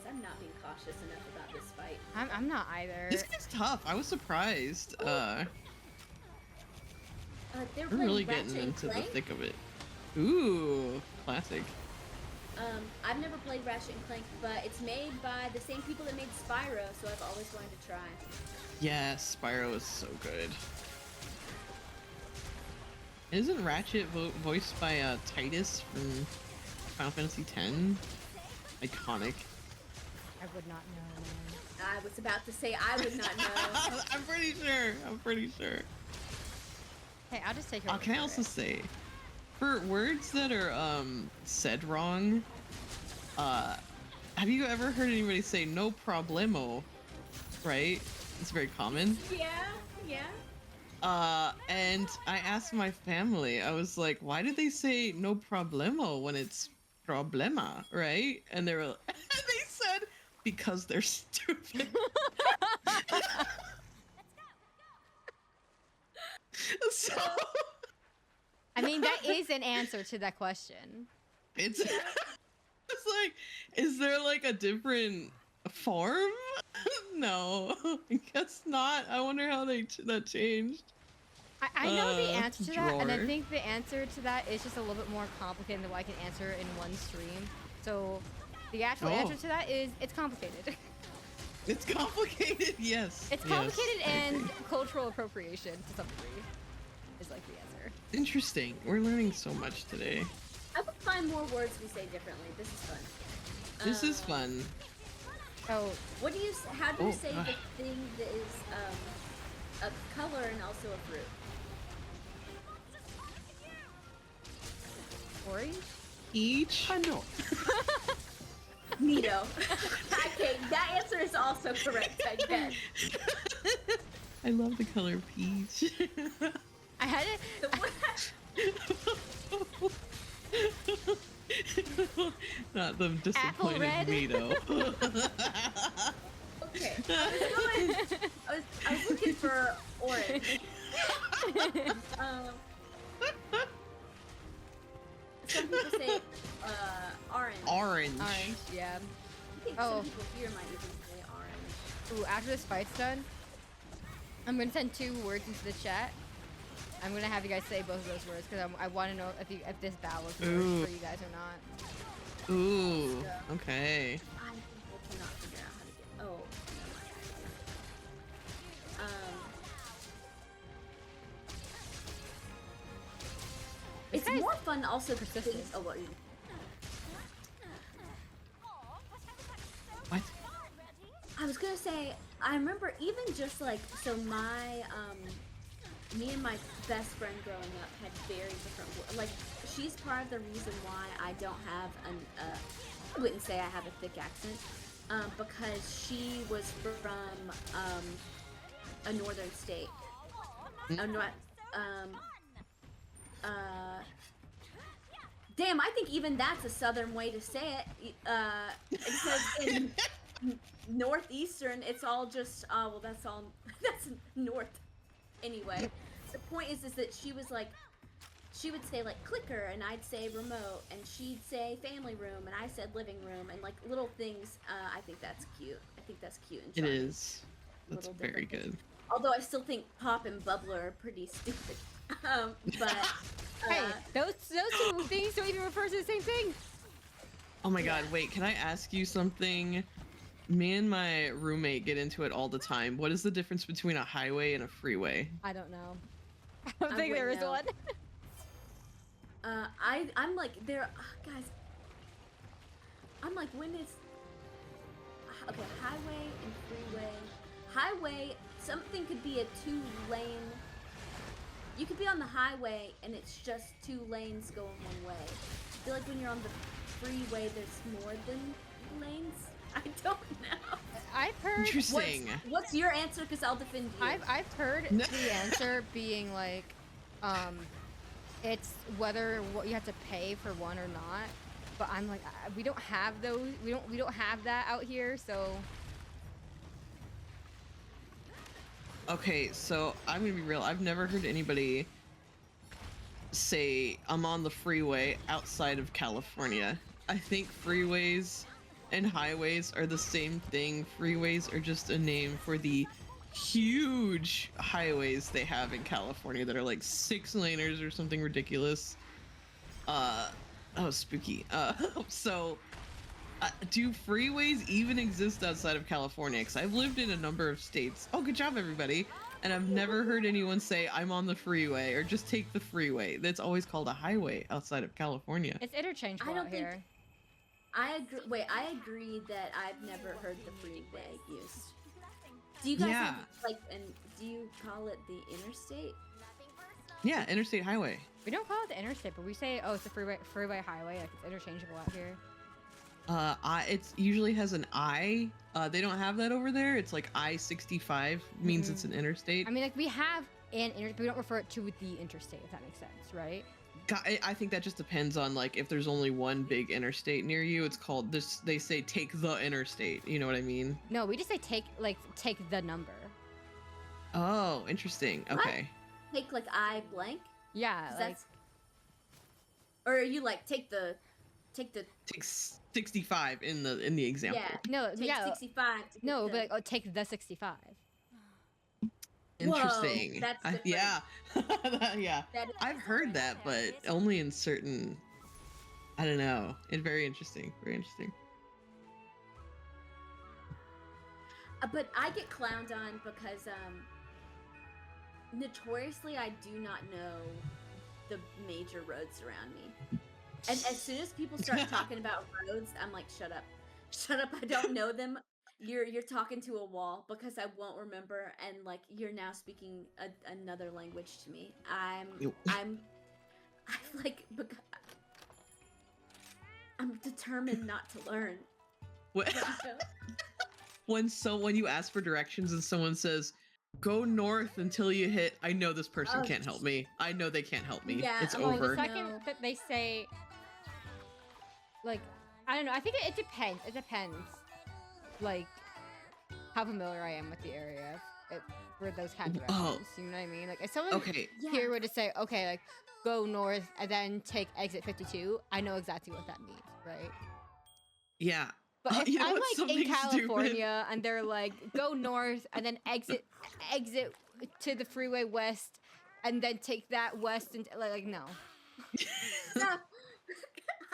[SPEAKER 3] because I'm not being cautious enough about this fight.
[SPEAKER 1] I'm not either.
[SPEAKER 2] This is tough. I was surprised.
[SPEAKER 3] They're
[SPEAKER 2] We're
[SPEAKER 3] playing
[SPEAKER 2] really
[SPEAKER 3] Ratchet
[SPEAKER 2] getting
[SPEAKER 3] and
[SPEAKER 2] into the
[SPEAKER 3] Clank.
[SPEAKER 2] thick of it. Ooh, classic.
[SPEAKER 3] I've never played Ratchet and Clank, but it's made by the same people that made Spyro, so I've always wanted to try.
[SPEAKER 2] Yeah, Spyro is so good. Isn't Ratchet voiced by Titus from Final Fantasy X? Iconic.
[SPEAKER 1] I would not know.
[SPEAKER 3] I was about to say I would not know.
[SPEAKER 2] I'm pretty sure. I'm pretty sure.
[SPEAKER 1] Hey, I'll just take your word
[SPEAKER 2] Can I
[SPEAKER 1] for
[SPEAKER 2] also
[SPEAKER 1] it.
[SPEAKER 2] say, for words that are said wrong, have you ever heard anybody say no problemo? Right? It's very common.
[SPEAKER 3] Yeah.
[SPEAKER 2] And I asked my family, I was like, why did they say no problemo when it's problema, right? And they were, and they said, because they're stupid. So
[SPEAKER 1] I mean, that is an answer to that question.
[SPEAKER 2] it's like, is there like a different form? No, I guess not. I wonder how that changed.
[SPEAKER 1] I know the answer to that, and I
[SPEAKER 2] drawer.
[SPEAKER 1] think the answer to that is just a little bit more complicated than what I can answer in one stream. So the actual answer to that is it's complicated.
[SPEAKER 2] It's complicated, yes.
[SPEAKER 1] It's
[SPEAKER 2] yes,
[SPEAKER 1] complicated
[SPEAKER 2] I
[SPEAKER 1] and
[SPEAKER 2] agree.
[SPEAKER 1] cultural appropriation to some degree is like the answer.
[SPEAKER 2] Interesting. We're learning so much today.
[SPEAKER 3] I would find more words we say differently. This is fun.
[SPEAKER 2] This is fun.
[SPEAKER 1] Oh,
[SPEAKER 3] What do you? How do you say
[SPEAKER 2] gosh.
[SPEAKER 3] the thing that is a color and also a fruit?
[SPEAKER 1] orange?
[SPEAKER 2] Each? No.
[SPEAKER 3] Neato. Okay, that answer is also correct, I guess.
[SPEAKER 2] I love the color peach.
[SPEAKER 1] I had it.
[SPEAKER 2] Not the
[SPEAKER 1] Apple
[SPEAKER 2] disappointed
[SPEAKER 1] red.
[SPEAKER 2] Mito.
[SPEAKER 3] Okay, I was looking for orange. Some people say orange.
[SPEAKER 2] Orange.
[SPEAKER 1] Orange, yeah.
[SPEAKER 3] I think
[SPEAKER 1] Oh.
[SPEAKER 3] some people here might even say orange.
[SPEAKER 1] Ooh, after this fight's done, I'm gonna send 2 words into the chat. I'm gonna have you guys say both of those words because I want to know if this battle is
[SPEAKER 2] Ooh.
[SPEAKER 1] for you guys or not.
[SPEAKER 2] Ooh. Okay.
[SPEAKER 3] I think I cannot figure out how to get. Oh, never mind. It's
[SPEAKER 1] guy's
[SPEAKER 3] more fun also to
[SPEAKER 1] persistent.
[SPEAKER 3] think. Oh, what?
[SPEAKER 2] What?
[SPEAKER 3] I was gonna say, I remember even just like, so my, me and my best friend growing up had very different, like, she's part of the reason why I don't have I wouldn't say I have a thick accent, because she was from a northern state. Um, uh, damn, I think even that's a southern way to say it. Because in northeastern, it's all just, well, that's all, that's north. Anyway, the point is that she was like, she would say like clicker and I'd say remote and she'd say family room and I said living room and like little things. I think that's cute. I think that's cute and charming.
[SPEAKER 2] It is. That's very good.
[SPEAKER 3] Although I still think pop and bubbler are pretty stupid. But
[SPEAKER 1] hey, those two things don't even refer to the same thing.
[SPEAKER 2] Oh my god, wait, can I ask you something? Me and my roommate get into it all the time. What is the difference between a highway and a freeway?
[SPEAKER 1] I don't know. I don't think there is one.
[SPEAKER 3] I'm like, guys, I'm like, when is, okay, highway and freeway. Highway, something could be a 2-lane, you could be on the highway and it's just 2 lanes going one way. I feel like when you're on the freeway, there's more than lanes. I don't know.
[SPEAKER 1] I've heard.
[SPEAKER 2] Interesting.
[SPEAKER 3] What's your answer? Because I'll defend you.
[SPEAKER 1] I've heard the answer being like, it's whether what you have to pay for one or not. But I'm like, we don't have those. We don't have that out here. So.
[SPEAKER 2] Okay, so I'm gonna be real. I've never heard anybody say I'm on the freeway outside of California. I think freeways and highways are the same thing. Freeways are just a name for the huge highways they have in California that are like 6-laners or something ridiculous. Oh, spooky. So do freeways even exist outside of California? Because I've lived in a number of states. Oh, good job, everybody. And I've never heard anyone say I'm on the freeway or just take the freeway. That's always called a highway outside of California.
[SPEAKER 1] It's interchangeable out here.
[SPEAKER 3] I agree. Wait, I agree that I've never heard the freeway used. Do you guys have, like, do you call it the interstate?
[SPEAKER 2] Yeah, interstate highway.
[SPEAKER 1] We don't call it the interstate, but we say, oh, it's a freeway highway. Like, it's interchangeable out here.
[SPEAKER 2] It usually has an I. They don't have that over there. It's like I-65 means it's an interstate.
[SPEAKER 1] I mean, like, we have an interstate, but we don't refer it to the interstate, if that makes sense, right?
[SPEAKER 2] I think that just depends on, like, if there's only one big interstate near you, it's called this. They say take the interstate. You know what I mean?
[SPEAKER 1] No, we just say take the number.
[SPEAKER 2] Oh, interesting. Okay.
[SPEAKER 3] What? Take like I blank?
[SPEAKER 1] Yeah, like.
[SPEAKER 3] Or are you like take
[SPEAKER 2] 65 in the example.
[SPEAKER 3] Yeah.
[SPEAKER 1] No,
[SPEAKER 3] take 65.
[SPEAKER 1] No, but like, take the 65.
[SPEAKER 2] Interesting.
[SPEAKER 3] Whoa, that's different.
[SPEAKER 2] Yeah. Yeah. I've heard that, but only in certain. I don't know. It's very interesting. Very interesting.
[SPEAKER 3] But I get clowned on because notoriously I do not know the major roads around me. And as soon as people start talking about roads, I'm like, shut up. Shut up, I don't know them. You're talking to a wall because I won't remember, and like you're now speaking another language to me. I'm determined not to learn.
[SPEAKER 2] What? When you ask for directions and someone says, go north until you hit, I know this person can't help me. I know they can't help me.
[SPEAKER 3] Yeah,
[SPEAKER 2] it's
[SPEAKER 1] The
[SPEAKER 2] over.
[SPEAKER 1] second that they say, like, I don't know. I think it depends. It depends, like, how familiar I am with the area for those kind of directions. You know what I mean? Like, if someone here were to say, okay, like, go north and then take exit 52, I know exactly what that means, right?
[SPEAKER 2] Yeah.
[SPEAKER 1] But if I'm like in California and they're like, go north and then exit to the freeway west and then take that west and like no.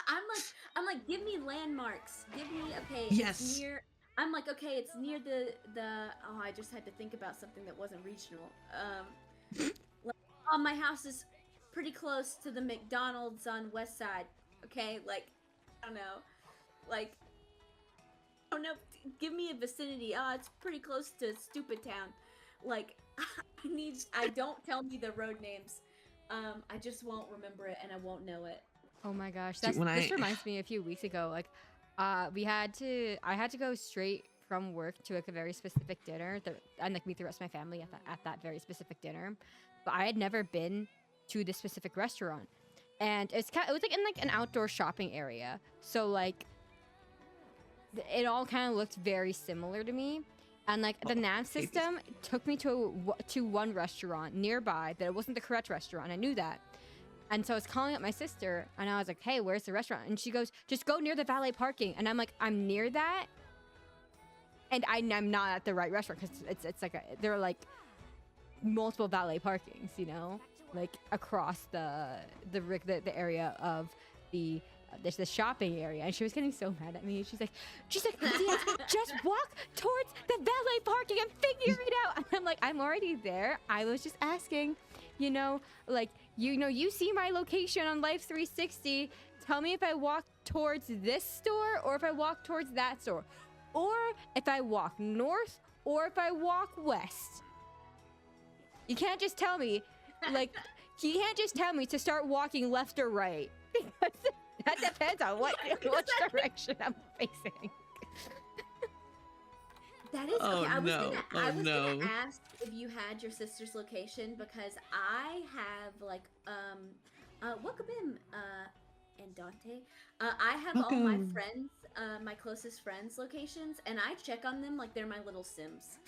[SPEAKER 3] I'm like, give me landmarks. Give me
[SPEAKER 2] Yes.
[SPEAKER 3] It's near. I'm like, okay, it's near the. Oh, I just had to think about something that wasn't regional. Like, oh, my house is pretty close to the McDonald's on West Side. Okay, like, I don't know, like. Oh no, give me a vicinity. It's pretty close to Stupid Town. Like, don't tell me the road names. I just won't remember it and I won't know it.
[SPEAKER 1] Oh my gosh, this reminds me a few weeks ago, like, I had to go straight from work to like a very specific dinner and like meet the rest of my family at that very specific dinner. But I had never been to this specific restaurant. And it was like in like an outdoor shopping area. So like it all kind of looked very similar to me. And like the nav system took me to one restaurant nearby that it wasn't the correct restaurant. I knew that. And so I was calling up my sister and I was like, hey, where's the restaurant? And she goes, just go near the valet parking. And I'm like, I'm near that. And I'm not at the right restaurant because it's like there are like multiple valet parkings, you know, like across the area of the shopping area. And she was getting so mad at me. She's like, just walk towards the valet parking and figure it out. And I'm like, I'm already there. I was just asking, you know, like, you see my location on Life 360. Tell me if I walk towards this store or if I walk towards that store. Or if I walk north or if I walk west. You can't just tell me, like, you can't just tell me to start walking left or right. Because that depends on what direction I'm facing.
[SPEAKER 3] That is
[SPEAKER 2] oh,
[SPEAKER 3] okay. I was
[SPEAKER 2] no.
[SPEAKER 3] gonna ask if you had your sister's location because I have like welcome in and Dante. I have all my friends, my closest friends' locations, and I check on them like they're my little Sims.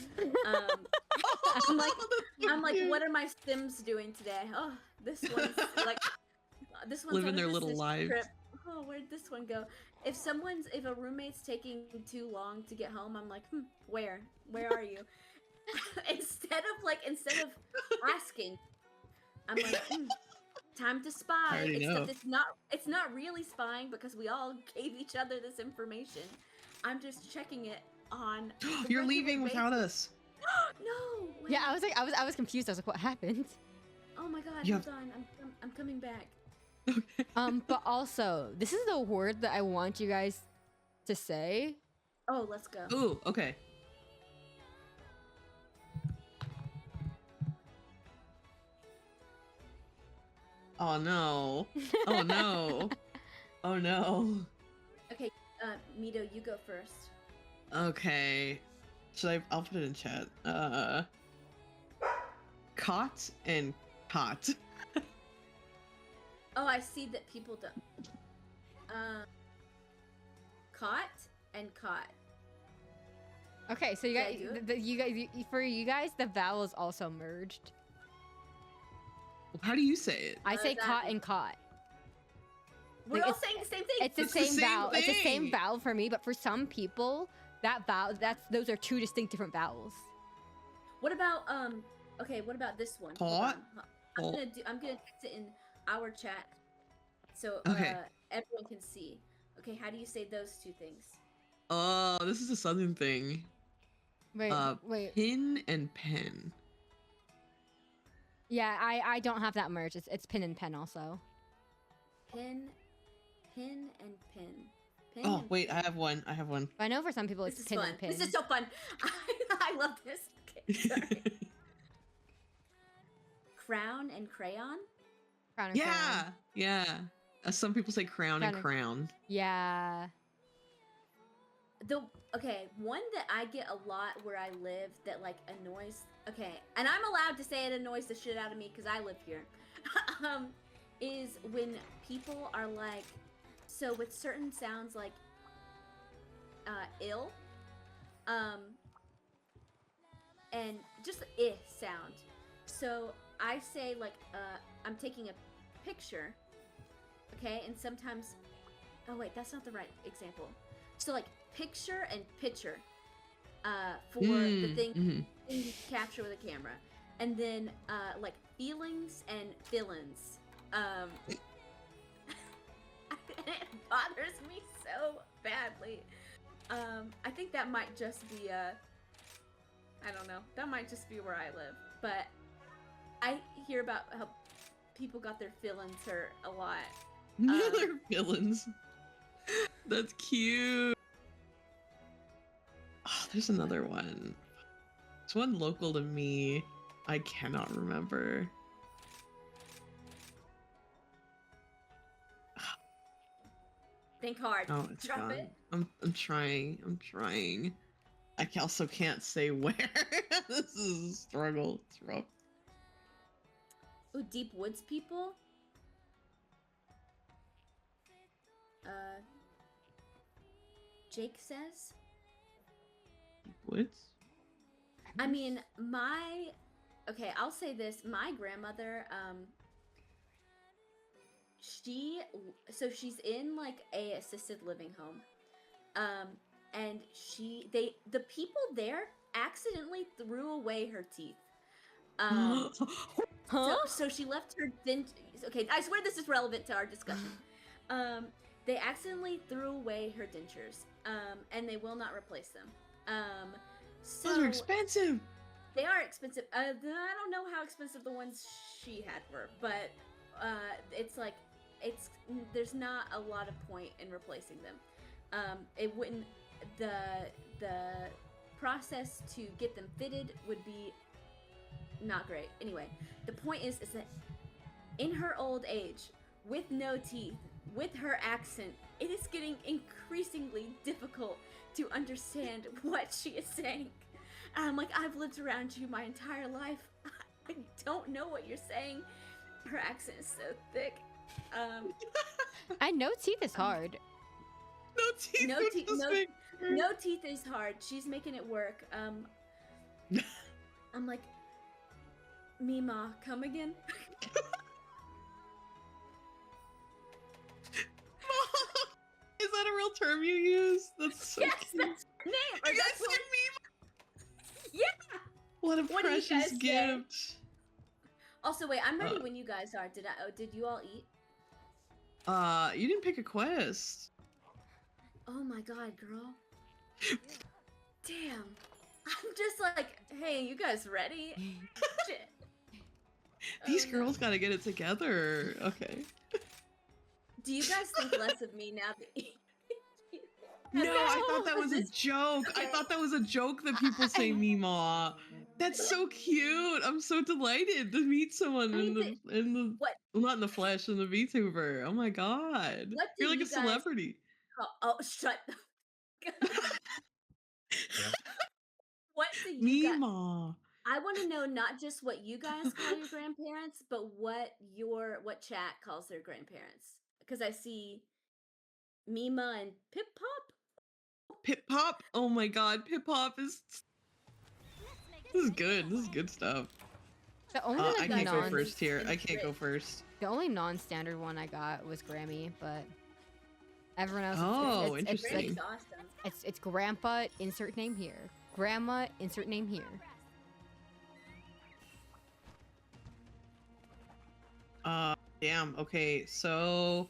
[SPEAKER 3] I'm like, what are my Sims doing today? Oh, this one's like, this one's
[SPEAKER 2] living their little lives.
[SPEAKER 3] Trip. Oh, where'd this one go? If a roommate's taking too long to get home, I'm like, where are you? instead of asking, I'm like, time to spy. Except it's not really spying because we all gave each other this information. I'm just checking it on.
[SPEAKER 2] You're leaving without us.
[SPEAKER 3] No. Wait.
[SPEAKER 1] Yeah, I was confused. I was like, what happened?
[SPEAKER 3] Oh my god, hold on. I'm coming back.
[SPEAKER 1] But also, this is the word that I want you guys to say.
[SPEAKER 3] Oh, let's go.
[SPEAKER 2] Ooh, okay. Oh no. Oh no. Oh no.
[SPEAKER 3] Okay, Mito, you go first.
[SPEAKER 2] Okay. I'll put it in chat. Cot and cot.
[SPEAKER 3] Oh, I see that people don't. Caught and caught.
[SPEAKER 1] Okay, so for you guys, the vowels also merged.
[SPEAKER 2] How do you say it?
[SPEAKER 1] I say caught and caught.
[SPEAKER 3] We're all saying the same thing.
[SPEAKER 1] It's the same vowel. It's the same vowel for me, but for some people, that vowel those are two distinct different vowels.
[SPEAKER 3] What about okay, what about this one?
[SPEAKER 2] Caught?
[SPEAKER 3] I'm gonna text it in our chat so everyone can see. Okay, how do you say those two things?
[SPEAKER 2] Oh, this is a southern thing.
[SPEAKER 1] Wait.
[SPEAKER 2] Pin and pen.
[SPEAKER 1] Yeah, I don't have that merged. It's pin and pen also.
[SPEAKER 3] Pin and pin.
[SPEAKER 2] Oh, wait, I have one.
[SPEAKER 1] I know for some people it's pin and pin.
[SPEAKER 3] This is so fun. I love this. Okay, sorry. Crown and crayon?
[SPEAKER 1] Crown and crayon.
[SPEAKER 2] Yeah. Some people say crown and crown.
[SPEAKER 1] Yeah.
[SPEAKER 3] Okay, one that I get a lot where I live that like annoys. Okay, and I'm allowed to say it annoys the shit out of me because I live here. Is when people are like, so with certain sounds like ill, and just the sound. So I say like I'm taking a picture, okay, and sometimes, oh wait, that's not the right example. So like picture and picture for the thing you capture with a camera, and then like feelings and feelings. It bothers me so badly. I think that might just be I don't know. That might just be where I live. But I hear about how people got their feelings hurt a lot.
[SPEAKER 2] Their feelings. That's cute. Oh, there's another one. It's one local to me. I cannot remember.
[SPEAKER 3] Think hard.
[SPEAKER 2] Oh, it's
[SPEAKER 3] Drop
[SPEAKER 2] gone.
[SPEAKER 3] it.
[SPEAKER 2] I'm trying. I'm trying. I also can't say where. This is a struggle. It's rough.
[SPEAKER 3] Ooh, deep woods people. Jake says.
[SPEAKER 2] Deep woods?
[SPEAKER 3] I mean, okay, I'll say this. My grandmother, she's in like a assisted living home. And the people there accidentally threw away her teeth. So she left her okay, I swear this is relevant to our discussion. They accidentally threw away her dentures. And they will not replace them. So
[SPEAKER 2] those are expensive.
[SPEAKER 3] They are expensive. I don't know how expensive the ones she had were, but it's like there's not a lot of point in replacing them. It wouldn't the process to get them fitted would be not great. Anyway, the point is that in her old age, with no teeth, with her accent, it is getting increasingly difficult to understand what she is saying. And I'm like, I've lived around you my entire life. I don't know what you're saying. Her accent is so thick.
[SPEAKER 1] I know teeth is hard.
[SPEAKER 2] No teeth.
[SPEAKER 3] No teeth is hard. She's making it work. I'm like, Mima, come again?
[SPEAKER 2] Is that a real term you use? That's so
[SPEAKER 3] yes,
[SPEAKER 2] cute.
[SPEAKER 3] that's her name.
[SPEAKER 2] You
[SPEAKER 3] Or
[SPEAKER 2] guys
[SPEAKER 3] that's
[SPEAKER 2] said
[SPEAKER 3] what,
[SPEAKER 2] Mima.
[SPEAKER 3] yeah.
[SPEAKER 2] What a
[SPEAKER 3] What do you
[SPEAKER 2] precious
[SPEAKER 3] guys say?
[SPEAKER 2] gift.
[SPEAKER 3] Also, wait, I'm ready when you guys are. Did you all eat?
[SPEAKER 2] You didn't pick a quest.
[SPEAKER 3] Oh my god, girl. Damn. I'm just like, hey, you guys ready? Shit.
[SPEAKER 2] These
[SPEAKER 3] Oh,
[SPEAKER 2] girls gotta get it together. Okay.
[SPEAKER 3] Do you guys think less of me now that
[SPEAKER 2] No, I thought that was a joke. I
[SPEAKER 3] Okay.
[SPEAKER 2] thought that was a joke that people say Mima. That's so cute. I'm so delighted to meet someone in the
[SPEAKER 3] what
[SPEAKER 2] well, not in the flesh, in the VTuber. Oh my god.
[SPEAKER 3] What do
[SPEAKER 2] You're like
[SPEAKER 3] you
[SPEAKER 2] a
[SPEAKER 3] guys
[SPEAKER 2] celebrity.
[SPEAKER 3] oh, shut the What do you guys
[SPEAKER 2] Mima.
[SPEAKER 3] I want to know not just what you guys call your grandparents, but what chat calls their grandparents. Because I see Mima and Pip Pop.
[SPEAKER 2] Pip Pop. Oh my god, Pip Pop is this is good. This is good stuff.
[SPEAKER 1] The only
[SPEAKER 2] I can't go
[SPEAKER 1] non
[SPEAKER 2] first here. I can't go first.
[SPEAKER 1] the only non-standard one I got was Grammy, but everyone else
[SPEAKER 2] Oh,
[SPEAKER 1] it's
[SPEAKER 2] interesting.
[SPEAKER 3] Grammy's awesome.
[SPEAKER 1] it's grandpa, insert name here. Grandma, insert name here.
[SPEAKER 2] Damn. Okay, so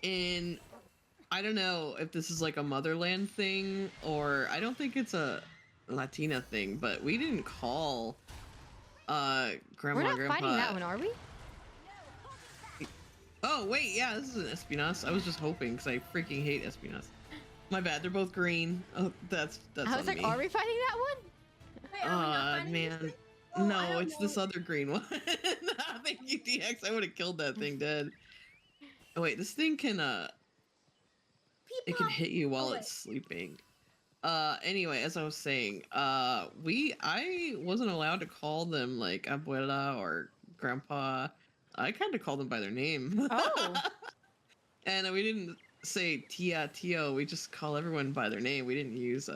[SPEAKER 2] I don't know if this is like a motherland thing or I don't think it's a Latina thing, but we didn't call grandma
[SPEAKER 1] We're not
[SPEAKER 2] grandpa.
[SPEAKER 1] fighting that one, are we?
[SPEAKER 2] Oh wait, yeah, this is an Espinas. I was just hoping because I freaking hate Espinas. My bad, they're both green. Oh, that's
[SPEAKER 1] I was
[SPEAKER 2] on
[SPEAKER 1] like,
[SPEAKER 2] me.
[SPEAKER 1] are we fighting that one?
[SPEAKER 3] Wait, are we not fighting
[SPEAKER 2] Man.
[SPEAKER 3] anything? Oh, I
[SPEAKER 2] No,
[SPEAKER 3] don't
[SPEAKER 2] it's this
[SPEAKER 3] know.
[SPEAKER 2] other green one. Thank you, DX. I would have killed that thing dead. Oh wait, this thing can it can hit you while it's sleeping. Anyway, as I was saying, I wasn't allowed to call them like abuela or grandpa. I kind of called them by their name.
[SPEAKER 1] Oh.
[SPEAKER 2] And we didn't say tia, tio. We just call everyone by their name. We didn't use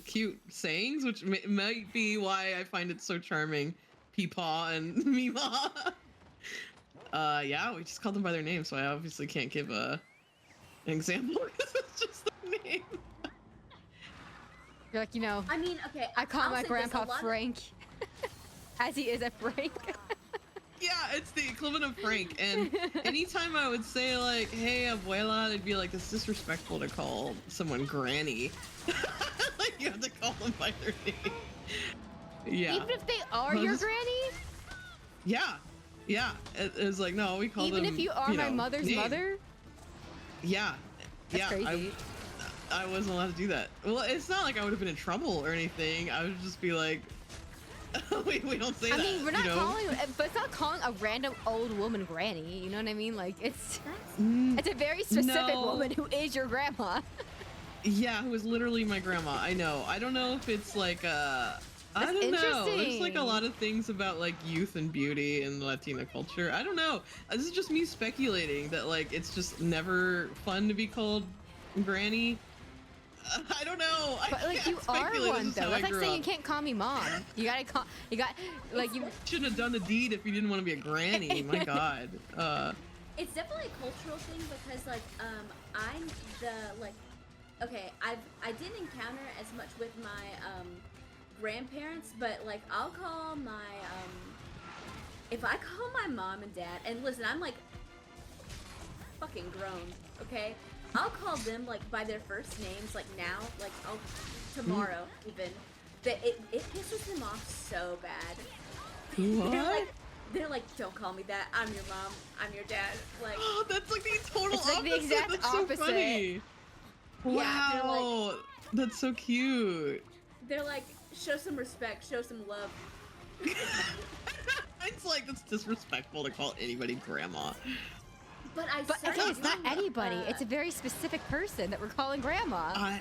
[SPEAKER 2] cute sayings, which might be why I find it so charming. Peepaw and Mima. Yeah, we just called them by their name, so I obviously can't give an example because it's just the name.
[SPEAKER 1] You're like,
[SPEAKER 3] I mean, okay.
[SPEAKER 1] I call
[SPEAKER 3] I'll
[SPEAKER 1] my
[SPEAKER 3] say this,
[SPEAKER 1] grandpa
[SPEAKER 3] a lot of-
[SPEAKER 1] Frank, as he is a Frank.
[SPEAKER 2] Yeah, it's the equivalent of Frank. And anytime I would say like, "Hey, abuela," they'd be like, "It's disrespectful to call someone granny." Like you have to call them by their name. Yeah.
[SPEAKER 1] Even if they are your granny?
[SPEAKER 2] Yeah. Yeah. It was like, no, we call
[SPEAKER 1] Even
[SPEAKER 2] them.
[SPEAKER 1] if you are my mother's
[SPEAKER 2] name.
[SPEAKER 1] mother?
[SPEAKER 2] Yeah.
[SPEAKER 1] That's crazy.
[SPEAKER 2] I wasn't allowed to do that. Well, it's not like I would have been in trouble or anything. I would just be like, we don't say
[SPEAKER 1] I
[SPEAKER 2] that.
[SPEAKER 1] mean, we're not calling, but it's not calling a random old woman granny. You know what I mean? Like it's a very specific woman who is your grandma.
[SPEAKER 2] Yeah, who is literally my grandma. I know. I don't know if it's like I don't know. There's like a lot of things about like youth and beauty in Latina culture. I don't know. This is just me speculating that like it's just never fun to be called granny. I don't know.
[SPEAKER 1] But like you are one though. That's like saying you can't call me mom. You gotta call. You got like you
[SPEAKER 2] shouldn't have done the deed if you didn't want to be a granny. My God.
[SPEAKER 3] It's definitely a cultural thing because like I'm the like okay I didn't encounter as much with my grandparents, but like I'll call my if I call my mom and dad, and listen, I'm like fucking grown, okay? I'll call them like by their first names, like now, like I'll tomorrow even. That it pisses them off so bad.
[SPEAKER 2] What?
[SPEAKER 3] They're like, don't call me that. I'm your mom. I'm your dad. Like,
[SPEAKER 2] oh, that's like the total
[SPEAKER 1] it's like
[SPEAKER 2] opposite.
[SPEAKER 1] the exact
[SPEAKER 2] that's
[SPEAKER 1] opposite.
[SPEAKER 2] So funny.
[SPEAKER 3] Yeah,
[SPEAKER 2] wow, like, that's so cute.
[SPEAKER 3] They're like, show some respect, show some love.
[SPEAKER 2] It's like that's disrespectful to call anybody grandma.
[SPEAKER 3] But
[SPEAKER 1] again, it's not anybody. It's a very specific person that we're calling grandma.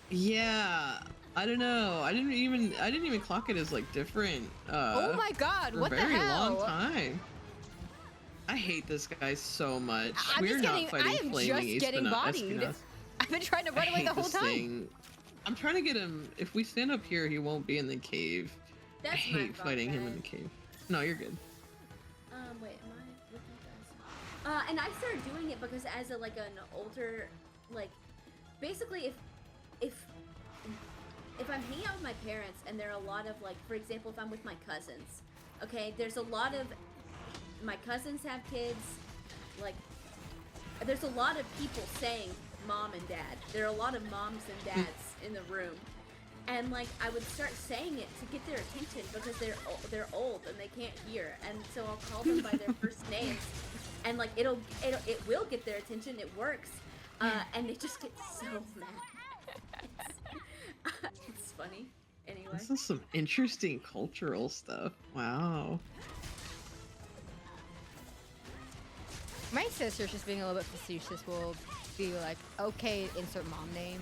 [SPEAKER 2] Yeah. I don't know. I didn't even clock it as like different.
[SPEAKER 1] Oh my God! What the hell?
[SPEAKER 2] For a very long time. I hate this guy so much.
[SPEAKER 1] I am just getting bodied. I've been trying to run away the whole time.
[SPEAKER 2] I'm trying to get him. If we stand up here, he won't be in the cave.
[SPEAKER 3] That's
[SPEAKER 2] I hate fighting him in the cave. No, you're good.
[SPEAKER 3] Wait, am I with you guys? And I started doing it because as a like an older, like, basically if I'm hanging out with my parents and there are a lot of like, for example, if I'm with my cousins, okay, there's a lot of my cousins have kids, like, there's a lot of people saying mom and dad. There are a lot of moms and dads in the room. And like I would start saying it to get their attention because they're old and they can't hear, and so I'll call them by their first names, and like it will get their attention. It works, and they just get so mad. It's funny. Anyway,
[SPEAKER 2] this is some interesting cultural stuff. Wow.
[SPEAKER 1] My sister's just being a little bit facetious. Will be like, okay, insert mom name,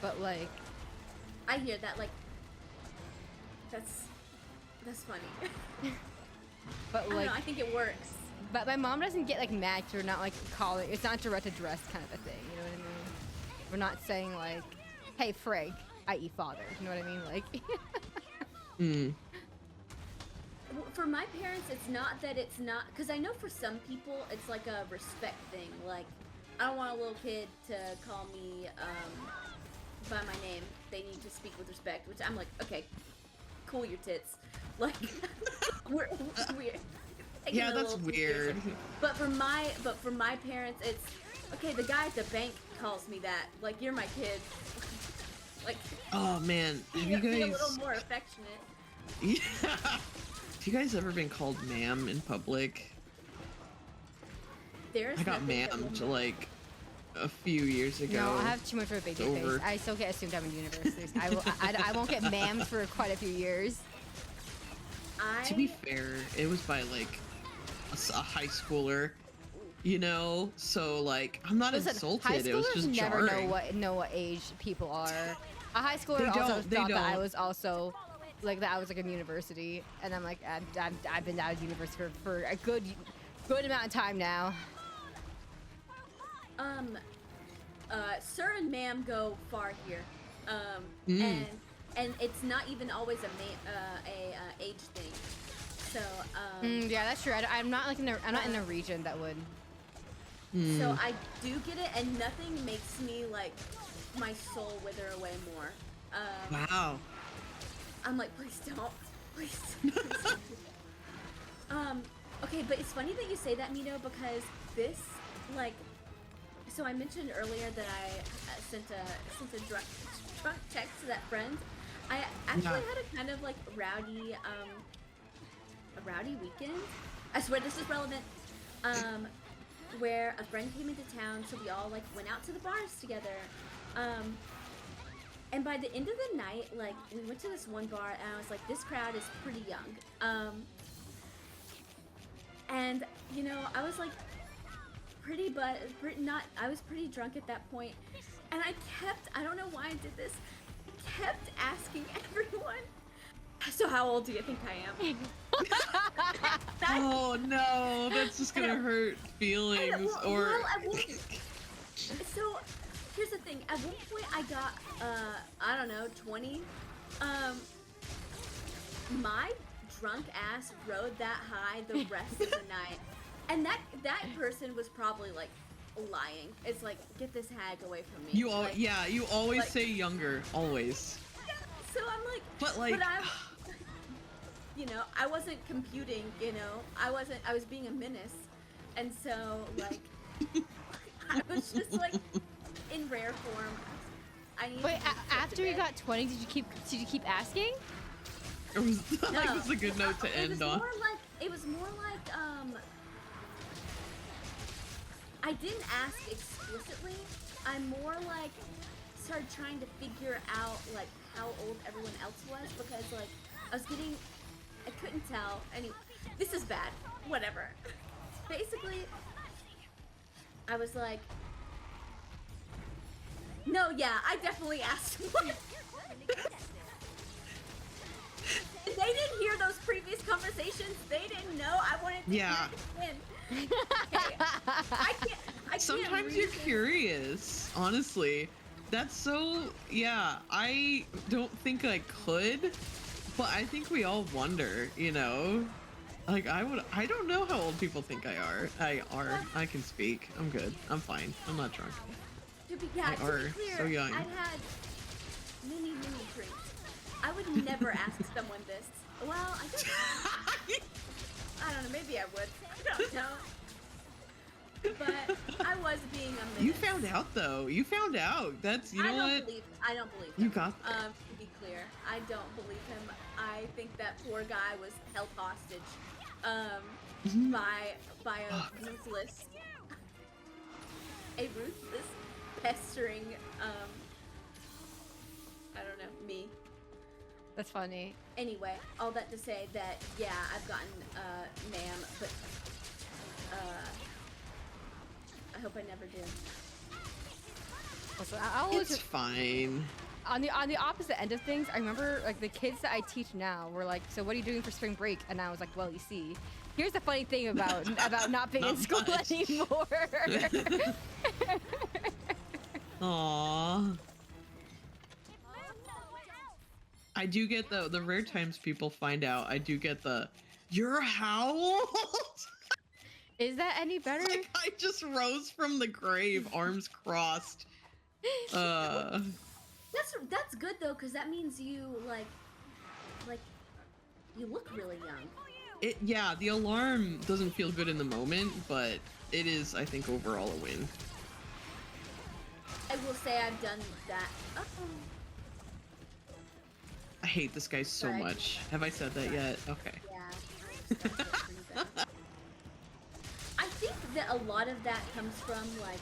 [SPEAKER 1] but like.
[SPEAKER 3] I hear that, like, that's funny.
[SPEAKER 1] But like,
[SPEAKER 3] I don't know, I think it works.
[SPEAKER 1] But my mom doesn't get like mad. We're not like calling. It's not direct address kind of a thing. You know what I mean? We're not saying like, "Hey Frank," i.e. father. You know what I mean? Like.
[SPEAKER 3] For my parents, it's not that it's not, because I know for some people it's like a respect thing. Like, I don't want a little kid to call me by my name. They need to speak with respect, which I'm like, okay, cool your tits. Like, we're
[SPEAKER 2] yeah, that's weird.
[SPEAKER 3] But for my parents, it's okay. The guy at the bank calls me that. Like, you're my kid. Like,
[SPEAKER 2] oh man, have you guys
[SPEAKER 3] be a little more affectionate?
[SPEAKER 2] Yeah. Have you guys ever been called ma'am in public? I got ma'amed like a few years ago.
[SPEAKER 1] No, I have too much of a baby face. I still get assumed I'm in universities. I won't get ma'amed for quite a few years.
[SPEAKER 2] To be fair, it was by like a high schooler, you know. So like, I'm not insulted.
[SPEAKER 1] High schoolers
[SPEAKER 2] it was just
[SPEAKER 1] never
[SPEAKER 2] jarring.
[SPEAKER 1] know what age people are. A high schooler also thought that I was also like that. I was like in university, and I'm like, I've been out of university for a good amount of time now.
[SPEAKER 3] Sir and ma'am go far here, and it's not even always a age thing. So
[SPEAKER 1] yeah, that's true. I'm not like I'm not in the region that would.
[SPEAKER 3] So I do get it, and nothing makes me like my soul wither away more.
[SPEAKER 2] Wow.
[SPEAKER 3] I'm like, please don't, please. Okay, but it's funny that you say that, Mito, because this like. So I mentioned earlier that I sent a drunk text to that friend. I actually had a kind of like a rowdy weekend. I swear this is relevant. Where a friend came into town, so we all like went out to the bars together. And by the end of the night, like, we went to this one bar, and I was like, this crowd is pretty young. And, you know, I was like, I was pretty drunk at that point. And I don't know why I did this, I kept asking everyone, so how old do you think I am?
[SPEAKER 2] Oh no, that's just gonna hurt feelings.
[SPEAKER 3] So here's the thing, at one point I got, I don't know, 20. My drunk ass rode that high the rest of the night. And that person was probably like lying. It's like, get this hag away from me.
[SPEAKER 2] You always like, say younger, always.
[SPEAKER 3] So I'm like, but I'm, you know, I wasn't computing, you know, I was being a menace. And so like, I was just like, in rare form.
[SPEAKER 1] Wait, after you got 20, did you keep asking?
[SPEAKER 2] It was a good note to end on.
[SPEAKER 3] It was more like, I didn't ask explicitly. I more like started trying to figure out like how old everyone else was, because like I couldn't tell. Anyway, this is bad. Whatever. Basically, I was like, no, yeah, I definitely asked one. They didn't hear those previous conversations. They didn't know I wanted to hear it again. Okay. I can't
[SPEAKER 2] Sometimes you're curious, honestly. That's so, yeah, I don't think I could, but I think we all wonder, you know? Like, I don't know how old people think I can speak. I'm good. I'm fine. I'm not drunk.
[SPEAKER 3] To be clear,
[SPEAKER 2] so young.
[SPEAKER 3] I had many drinks. I would never ask someone this. Well, I don't know, maybe I would. I don't know. But I was being a menace.
[SPEAKER 2] You found out though. You found out. That's, you know what?
[SPEAKER 3] I don't believe him.
[SPEAKER 2] You got that.
[SPEAKER 3] To be clear, I don't believe him. I think that poor guy was held hostage by a ruthless pestering I don't know, me.
[SPEAKER 1] That's funny.
[SPEAKER 3] Anyway, all that to say that, yeah, I've gotten ma'am, but I hope I never do.
[SPEAKER 1] Also,
[SPEAKER 2] it's fine.
[SPEAKER 1] On the opposite end of things, I remember like the kids that I teach now were like, so what are you doing for spring break? And I was like, well, you see, here's the funny thing about not being in school anymore.
[SPEAKER 2] Aww. I do get the rare times people find out, I do get you're how old?
[SPEAKER 1] Is that any better?
[SPEAKER 2] Like I just rose from the grave, arms crossed.
[SPEAKER 3] That's good though, because that means you like you look really young.
[SPEAKER 2] Yeah, the alarm doesn't feel good in the moment, but it is, I think, overall a win.
[SPEAKER 3] I will say I've done that.
[SPEAKER 2] I hate this guy so much. Have I said that yet? Okay.
[SPEAKER 3] Yeah. I think that a lot of that comes from like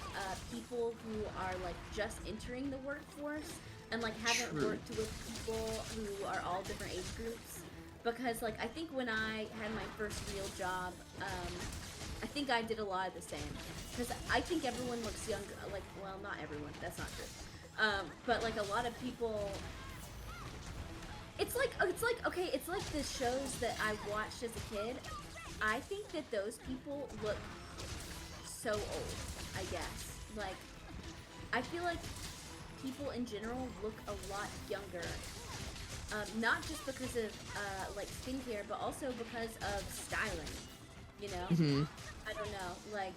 [SPEAKER 3] people who are like just entering the workforce and like haven't worked with people who are all different age groups. Because like I think when I had my first real job, I think I did a lot of the same. Because I think everyone looks younger. Like, well, not everyone. That's not true. But like a lot of people. It's like the shows that I watched as a kid. I think that those people look so old, I guess. Like, I feel like people in general look a lot younger. Not just because of, like, skincare, but also because of styling, you know?
[SPEAKER 2] Mm-hmm.
[SPEAKER 3] I don't know, like,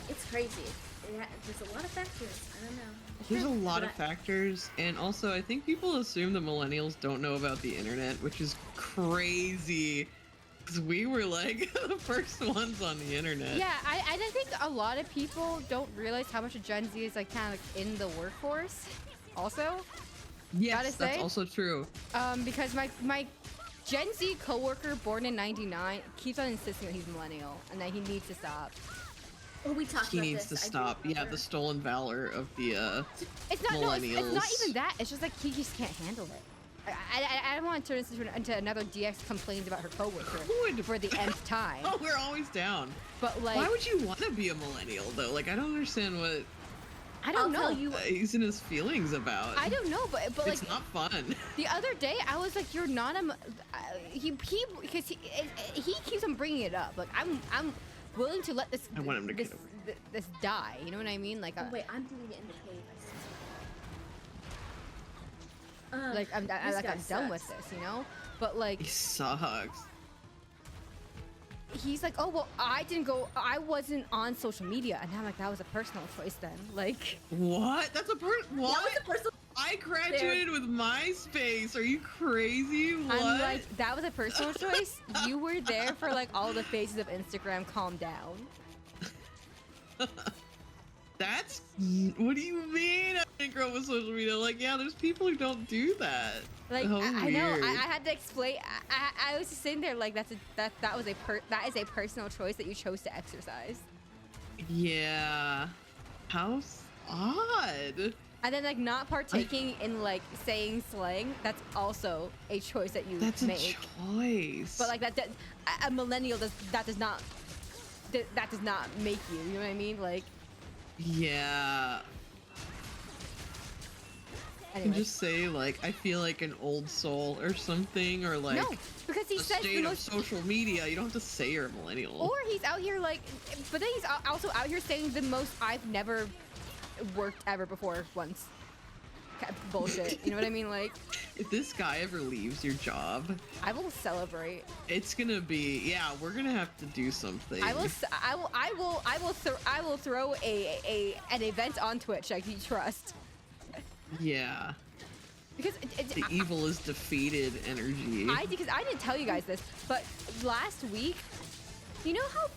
[SPEAKER 3] it's crazy. There's a lot of factors. I don't know.
[SPEAKER 2] There's a lot of factors, and also I think people assume that millennials don't know about the internet, which is crazy. Because we were like the first ones on the internet.
[SPEAKER 1] Yeah, I think a lot of people don't realize how much of Gen Z is like kind of like in the workforce. Also,
[SPEAKER 2] yes, that's also true.
[SPEAKER 1] Because my Gen Z coworker born in '99 keeps on insisting that he's millennial and that he needs to stop.
[SPEAKER 3] Oh, we talked
[SPEAKER 2] he
[SPEAKER 3] about
[SPEAKER 2] needs
[SPEAKER 3] this.
[SPEAKER 2] to stop. Yeah, the stolen valor of the
[SPEAKER 1] It's not.
[SPEAKER 2] millennials.
[SPEAKER 1] No, it's not even that. It's just like he just can't handle it. I don't want to turn this into another DX complains about her coworker for the nth time.
[SPEAKER 2] Oh, we're always down.
[SPEAKER 1] But like,
[SPEAKER 2] why would you want to be a millennial though? Like, I don't understand what.
[SPEAKER 1] I don't know.
[SPEAKER 2] He's in his feelings about.
[SPEAKER 1] I don't know, but
[SPEAKER 2] it's
[SPEAKER 1] like,
[SPEAKER 2] not fun.
[SPEAKER 1] The other day, I was like, "You're not a." Because he keeps on bringing it up. Like I'm willing to let this.
[SPEAKER 2] I want him to
[SPEAKER 1] this die. You know what I mean? Like.
[SPEAKER 3] Oh, wait, I'm doing it in the cave.
[SPEAKER 1] Like I'm done with this, you know. But like.
[SPEAKER 2] He sucks.
[SPEAKER 1] He's like, oh well, I wasn't on social media, and I'm like, that was a personal choice then. Like,
[SPEAKER 2] what? That's a what?
[SPEAKER 3] That was a personal.
[SPEAKER 2] I graduated with MySpace. Are you crazy? What?
[SPEAKER 1] I'm like, that was a personal choice. You were there for like all the phases of Instagram. Calm down.
[SPEAKER 2] That's what do you mean? I didn't grow up with social media. Like, yeah, there's people who don't do that.
[SPEAKER 1] Like, I know. I had to explain. I was just sitting there like that is a personal choice that you chose to exercise.
[SPEAKER 2] Yeah. How odd.
[SPEAKER 1] And then like not partaking in like saying slang, that's also a choice that you
[SPEAKER 2] make.
[SPEAKER 1] That's a
[SPEAKER 2] choice.
[SPEAKER 1] But like that a millennial does not make you. You know what I mean? Like.
[SPEAKER 2] Yeah. I can just say like I feel like an old soul or something, or like
[SPEAKER 1] no, because he says
[SPEAKER 2] state of social media. You don't have to say you're a millennial.
[SPEAKER 1] Or he's out here like, but then he's also out here saying the most I've never worked ever before once. Bullshit. You know what I mean? Like,
[SPEAKER 2] if this guy ever leaves your job,
[SPEAKER 1] I will celebrate.
[SPEAKER 2] It's gonna be we're gonna have to do something.
[SPEAKER 1] I will throw an event on Twitch. I can trust.
[SPEAKER 2] Yeah.
[SPEAKER 1] Because
[SPEAKER 2] the evil is defeated energy.
[SPEAKER 1] Because I didn't tell you guys this, but last week, you know how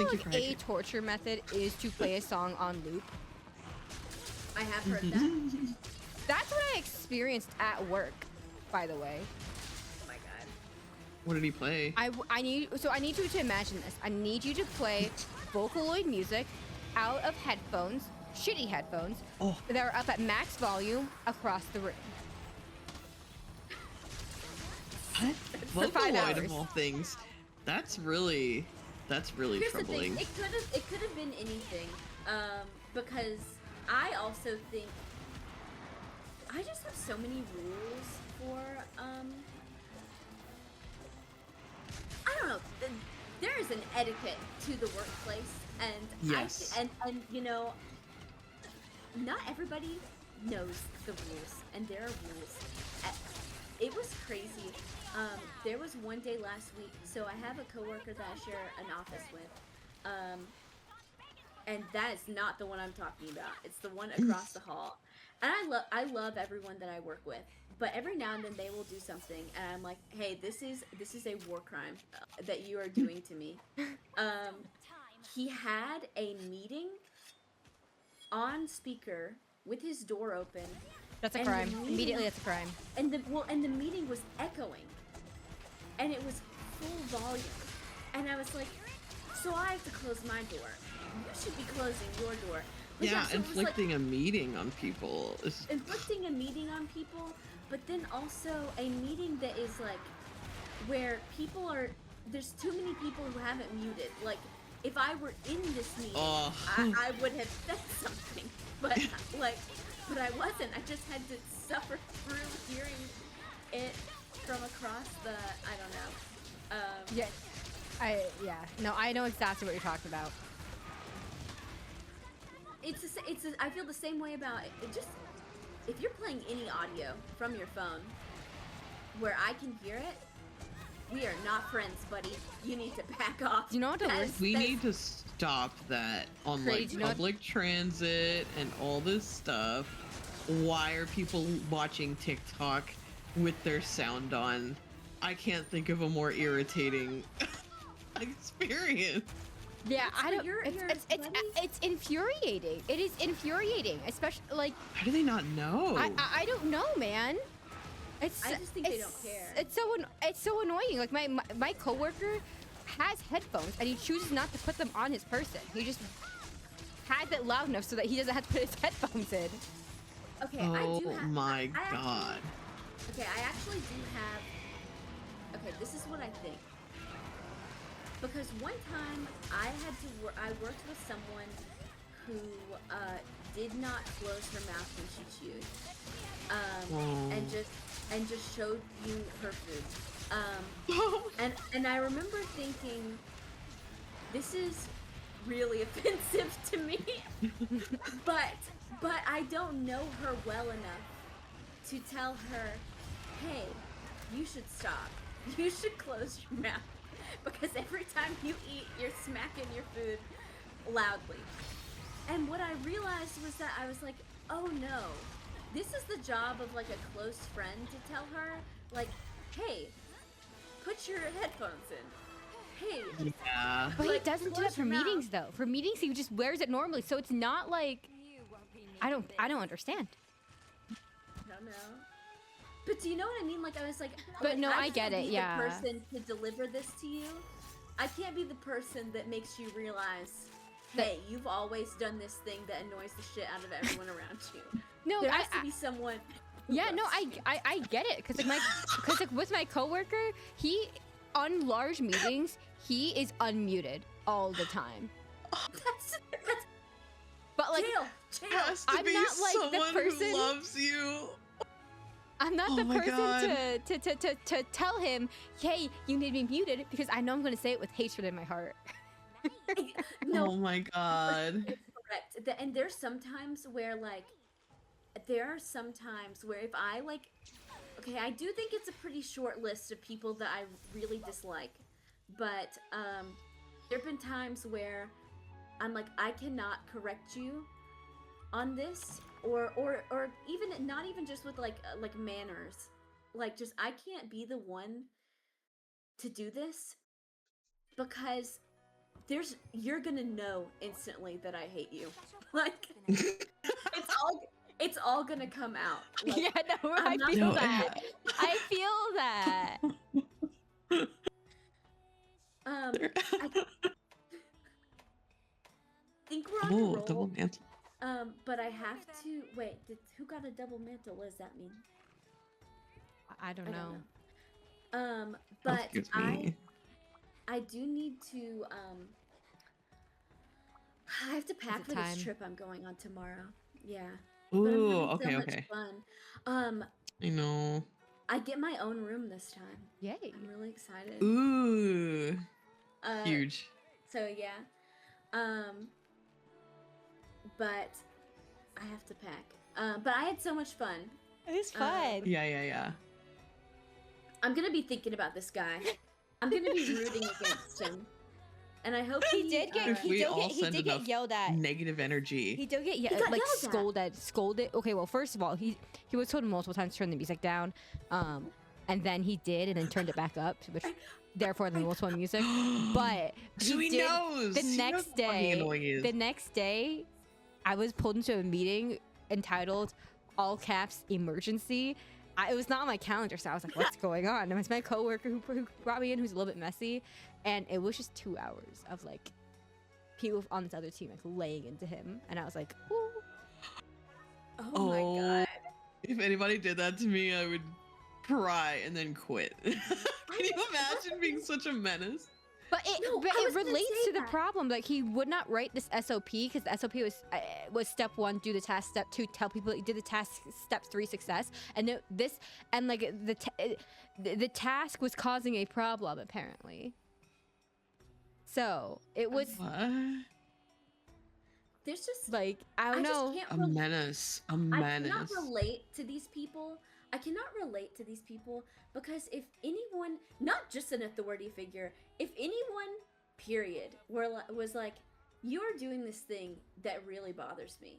[SPEAKER 1] like a torture method is to play a song on loop.
[SPEAKER 3] I have heard that.
[SPEAKER 1] That's what I experienced at work, by the way.
[SPEAKER 3] Oh my god.
[SPEAKER 2] What did he play?
[SPEAKER 1] I need you to imagine this. I need you to play Vocaloid music out of headphones, shitty headphones, that are up at max volume across the room.
[SPEAKER 2] What? Vocaloid of all things. That's really
[SPEAKER 3] Here's
[SPEAKER 2] troubling.
[SPEAKER 3] The thing. It could have been anything. Because I also think I just have so many rules for I don't know. There is an etiquette to the workplace, and
[SPEAKER 2] yes.
[SPEAKER 3] and you know, not everybody knows the rules, and there are rules. It was crazy. There was one day last week. So I have a coworker that I share an office with, and that is not the one I'm talking about. It's the one across the hall. And I love everyone that I work with, but every now and then they will do something, and I'm like, hey, this is a war crime that you are doing to me. He had a meeting on speaker with his door open.
[SPEAKER 1] That's a crime. Immediately, that's a crime.
[SPEAKER 3] And the meeting was echoing, and it was full volume, and I was like, so I have to close my door. You should be closing your door. But so
[SPEAKER 2] inflicting a meeting on people.
[SPEAKER 3] Inflicting a meeting on people, but then also a meeting that is like where people are. There's too many people who haven't muted. Like, if I were in this meeting, I would have said something, but I wasn't. I just had to suffer through hearing it from across the. I don't know.
[SPEAKER 1] No, I know exactly what you're talking about.
[SPEAKER 3] I feel the same way about it. Just if you're playing any audio from your phone where I can hear it, we are not friends, buddy. You need to back off.
[SPEAKER 1] You know what
[SPEAKER 2] we need to stop that on public transit and all this stuff. Why are people watching TikTok with their sound on? I can't think of a more irritating experience.
[SPEAKER 1] Yeah, I don't. It's infuriating. It is infuriating, especially like.
[SPEAKER 2] How do they not know?
[SPEAKER 1] I don't know, man.
[SPEAKER 3] I just think they don't care.
[SPEAKER 1] It's so annoying. Like my coworker has headphones and he chooses not to put them on his person. He just has it loud enough so that he doesn't have to put his headphones in.
[SPEAKER 3] Okay,
[SPEAKER 2] Oh
[SPEAKER 3] I do have.
[SPEAKER 2] my
[SPEAKER 3] I
[SPEAKER 2] god.
[SPEAKER 3] Okay, I actually do have. Okay, this is what I think. Because one time I worked with someone who did not close her mouth when she chewed, and just showed you her food. And I remember thinking, this is really offensive to me, but I don't know her well enough to tell her, hey, you should stop. You should close your mouth. Because every time you eat, you're smacking your food loudly. And what I realized was that I was like, oh no, this is the job of like a close friend to tell her, like, hey, put your headphones in. Hey.
[SPEAKER 2] Yeah.
[SPEAKER 1] But
[SPEAKER 3] like,
[SPEAKER 1] he doesn't do that for meetings though. For meetings, he just wears it normally, so it's not like I don't understand.
[SPEAKER 3] No. But do you know what I mean? Like I was like,
[SPEAKER 1] but no, I get it. Yeah.
[SPEAKER 3] The person to deliver this to you, I can't be the person that makes you realize, hey, you've always done this thing that annoys the shit out of everyone around you.
[SPEAKER 1] No,
[SPEAKER 3] there has to be someone.
[SPEAKER 1] Yeah, no, I get it, because like with my coworker, he on large meetings he is unmuted all the time.
[SPEAKER 3] That's
[SPEAKER 1] but like
[SPEAKER 3] chill.
[SPEAKER 1] I'm not like the person
[SPEAKER 2] who loves you.
[SPEAKER 1] I'm not the person to tell him, hey, you need to be muted, because I know I'm going to say it with hatred in my heart.
[SPEAKER 3] No,
[SPEAKER 2] oh my god.
[SPEAKER 3] It's correct. And there's sometimes where like, if I like, okay, I do think it's a pretty short list of people that I really dislike, but there have been times where I'm like, I cannot correct you on this, or even not even just with like manners, like just I can't be the one to do this, because you're gonna know instantly that I hate you. Like it's all gonna come out. Like,
[SPEAKER 1] yeah, no, I feel that. I feel that.
[SPEAKER 3] I think we're on a roll.
[SPEAKER 2] Double mantle.
[SPEAKER 3] But I have to wait. Who got a double mantle? What does that mean?
[SPEAKER 1] I don't know.
[SPEAKER 3] But I do need to I have to pack for this trip I'm going on tomorrow. Yeah.
[SPEAKER 2] Ooh,
[SPEAKER 3] but I'm having
[SPEAKER 2] okay.
[SPEAKER 3] so much fun.
[SPEAKER 2] I know.
[SPEAKER 3] I get my own room this time.
[SPEAKER 1] Yay.
[SPEAKER 3] I'm really excited.
[SPEAKER 2] Ooh. Huge.
[SPEAKER 3] So yeah. But I have to pack. But I had so much fun.
[SPEAKER 1] It was fun.
[SPEAKER 2] Yeah.
[SPEAKER 3] I'm gonna be thinking about this guy. I'm gonna be rooting against him. And I hope
[SPEAKER 1] he did get yelled at.
[SPEAKER 2] Negative energy.
[SPEAKER 1] He did get scolded. Okay, well, first of all, he was told multiple times to turn the music down, and then he did, and then turned it back up, which therefore the multiple music. But
[SPEAKER 2] so he knows.
[SPEAKER 1] The next day, I was pulled into a meeting entitled "All Caps Emergency." It was not on my calendar, so I was like, what's going on? And it was my coworker who brought me in, who's a little bit messy, and it was just 2 hours of like people on this other team like laying into him, and I was like, ooh.
[SPEAKER 3] Oh my god.
[SPEAKER 2] If anybody did that to me, I would cry and then quit. Can you imagine being such a menace?
[SPEAKER 1] But it relates to the problem. Like, he would not write this SOP because the SOP was step 1, do the task. Step 2, tell people that you did the task. Step 3, success. And the task was causing a problem apparently. So it was.
[SPEAKER 3] There's just
[SPEAKER 1] like I don't know.
[SPEAKER 2] A menace. A menace.
[SPEAKER 3] I cannot relate to these people. Because if anyone, not just an authority figure, if anyone, period, was like, you're doing this thing that really bothers me,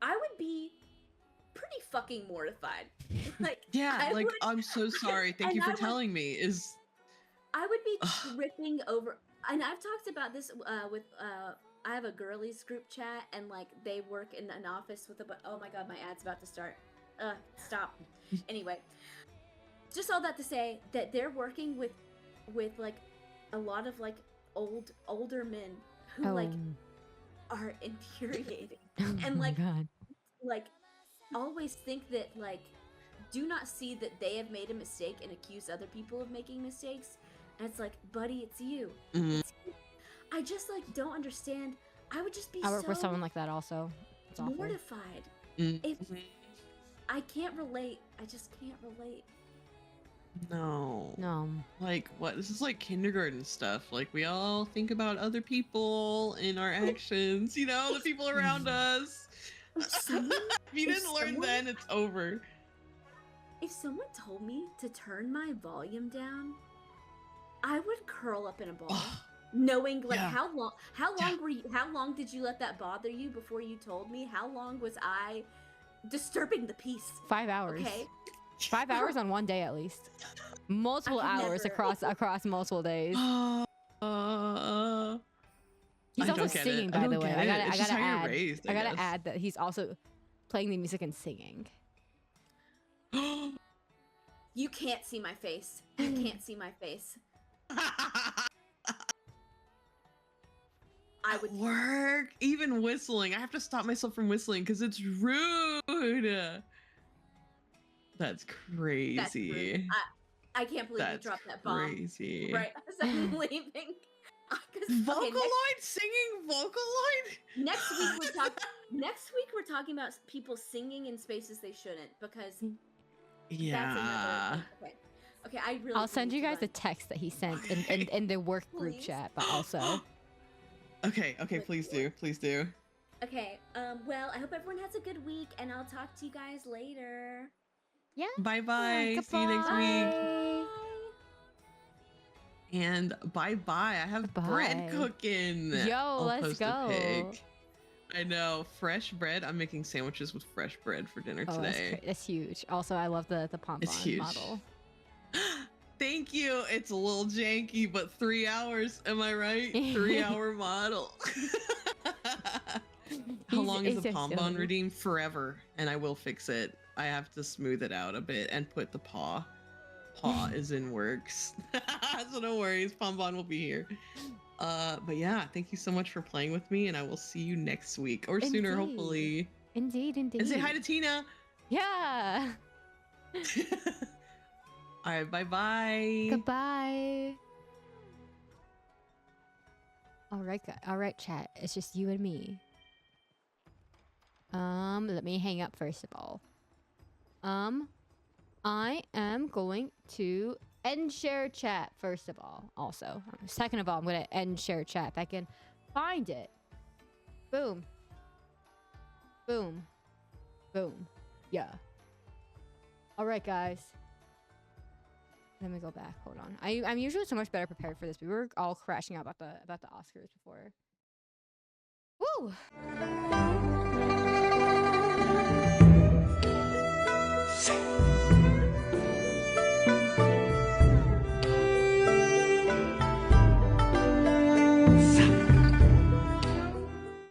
[SPEAKER 3] I would be pretty fucking mortified. Like,
[SPEAKER 2] yeah, I'm so sorry. Thank you for telling me.
[SPEAKER 3] I would be tripping over, and I've talked about this with I have a girlies group chat, and like they work in an office with oh my god, my ad's about to start. Stop. Anyway, just all that to say that they're working with like a lot of like older men who like are infuriating.
[SPEAKER 1] Oh
[SPEAKER 3] And
[SPEAKER 1] my God.
[SPEAKER 3] like always think that like do not see that they have made a mistake and accuse other people of making mistakes. And it's like, buddy, it's you.
[SPEAKER 2] Mhm.
[SPEAKER 3] It's you. I just like don't understand. I would just be
[SPEAKER 1] I work
[SPEAKER 3] so
[SPEAKER 1] with someone like that also. It's awful.
[SPEAKER 3] mortified.
[SPEAKER 2] Mhm.
[SPEAKER 3] I can't relate. I just can't relate.
[SPEAKER 2] No.
[SPEAKER 1] No.
[SPEAKER 2] Like, what? This is like kindergarten stuff. Like, we all think about other people in our actions, you know, the people around us. If you didn't learn then, it's over.
[SPEAKER 3] If someone told me to turn my volume down, I would curl up in a ball. Knowing like
[SPEAKER 2] Yeah.
[SPEAKER 3] how long were you, how long did you let that bother you before you told me? How long was I disturbing the peace?
[SPEAKER 1] 5 hours.
[SPEAKER 3] Okay.
[SPEAKER 1] 5 hours on one day at least. Multiple hours across multiple days. He's
[SPEAKER 2] I
[SPEAKER 1] also
[SPEAKER 2] don't get
[SPEAKER 1] singing,
[SPEAKER 2] it.
[SPEAKER 1] by the way. I
[SPEAKER 2] It's just
[SPEAKER 1] gotta
[SPEAKER 2] how you're
[SPEAKER 1] add.
[SPEAKER 2] raised,
[SPEAKER 1] I gotta
[SPEAKER 2] guess.
[SPEAKER 1] add that he's also playing the music and singing.
[SPEAKER 3] You can't see my face. You can't see my face. I would
[SPEAKER 2] work. Even whistling. I have to stop myself from whistling because it's rude. That's crazy.
[SPEAKER 3] That's rude. I can't believe you dropped that bomb.
[SPEAKER 2] Crazy.
[SPEAKER 3] Right as I'm leaving.
[SPEAKER 2] Vocaloid singing Vocaloid?
[SPEAKER 3] Next week we're talking about people singing in spaces they shouldn't, because
[SPEAKER 2] Yeah.
[SPEAKER 3] that's another thing. Okay, I really
[SPEAKER 1] I'll send you guys
[SPEAKER 3] the
[SPEAKER 1] the text that he sent in the work group chat, but also.
[SPEAKER 2] Okay, please do.
[SPEAKER 3] Okay, well, I hope everyone has a good week, and I'll talk to you guys later.
[SPEAKER 1] Yeah.
[SPEAKER 2] Bye-bye. See you next week. And bye-bye. I have bread cooking.
[SPEAKER 1] Yo,
[SPEAKER 2] I'll
[SPEAKER 1] let's
[SPEAKER 2] post a
[SPEAKER 1] go.
[SPEAKER 2] pic. I know. Fresh bread. I'm making sandwiches with fresh bread for dinner today.
[SPEAKER 1] That's huge. Also, I love the pom-pom model.
[SPEAKER 2] Thank you. It's a little janky, but 3 hours. Am I right? 3-hour model. How long is the pom-pom redeem? Forever. And I will fix it. I have to smooth it out a bit and put the paw. Paw is in works. So no worries. Pom-pom will be here. But yeah, thank you so much for playing with me, and I will see you next week or sooner, hopefully.
[SPEAKER 1] Indeed.
[SPEAKER 2] And say hi to Tina.
[SPEAKER 1] Yeah.
[SPEAKER 2] All right, bye-bye.
[SPEAKER 1] Goodbye. All right, chat. It's just you and me. Let me hang up first of all. I am going to end share chat first of all. Also, second of all, I'm gonna end share chat if I can find it. Boom. Boom. Boom. Yeah. All right, guys. Let me go back. Hold on. I'm usually so much better prepared for this. We were all crashing out about the Oscars before. Woo!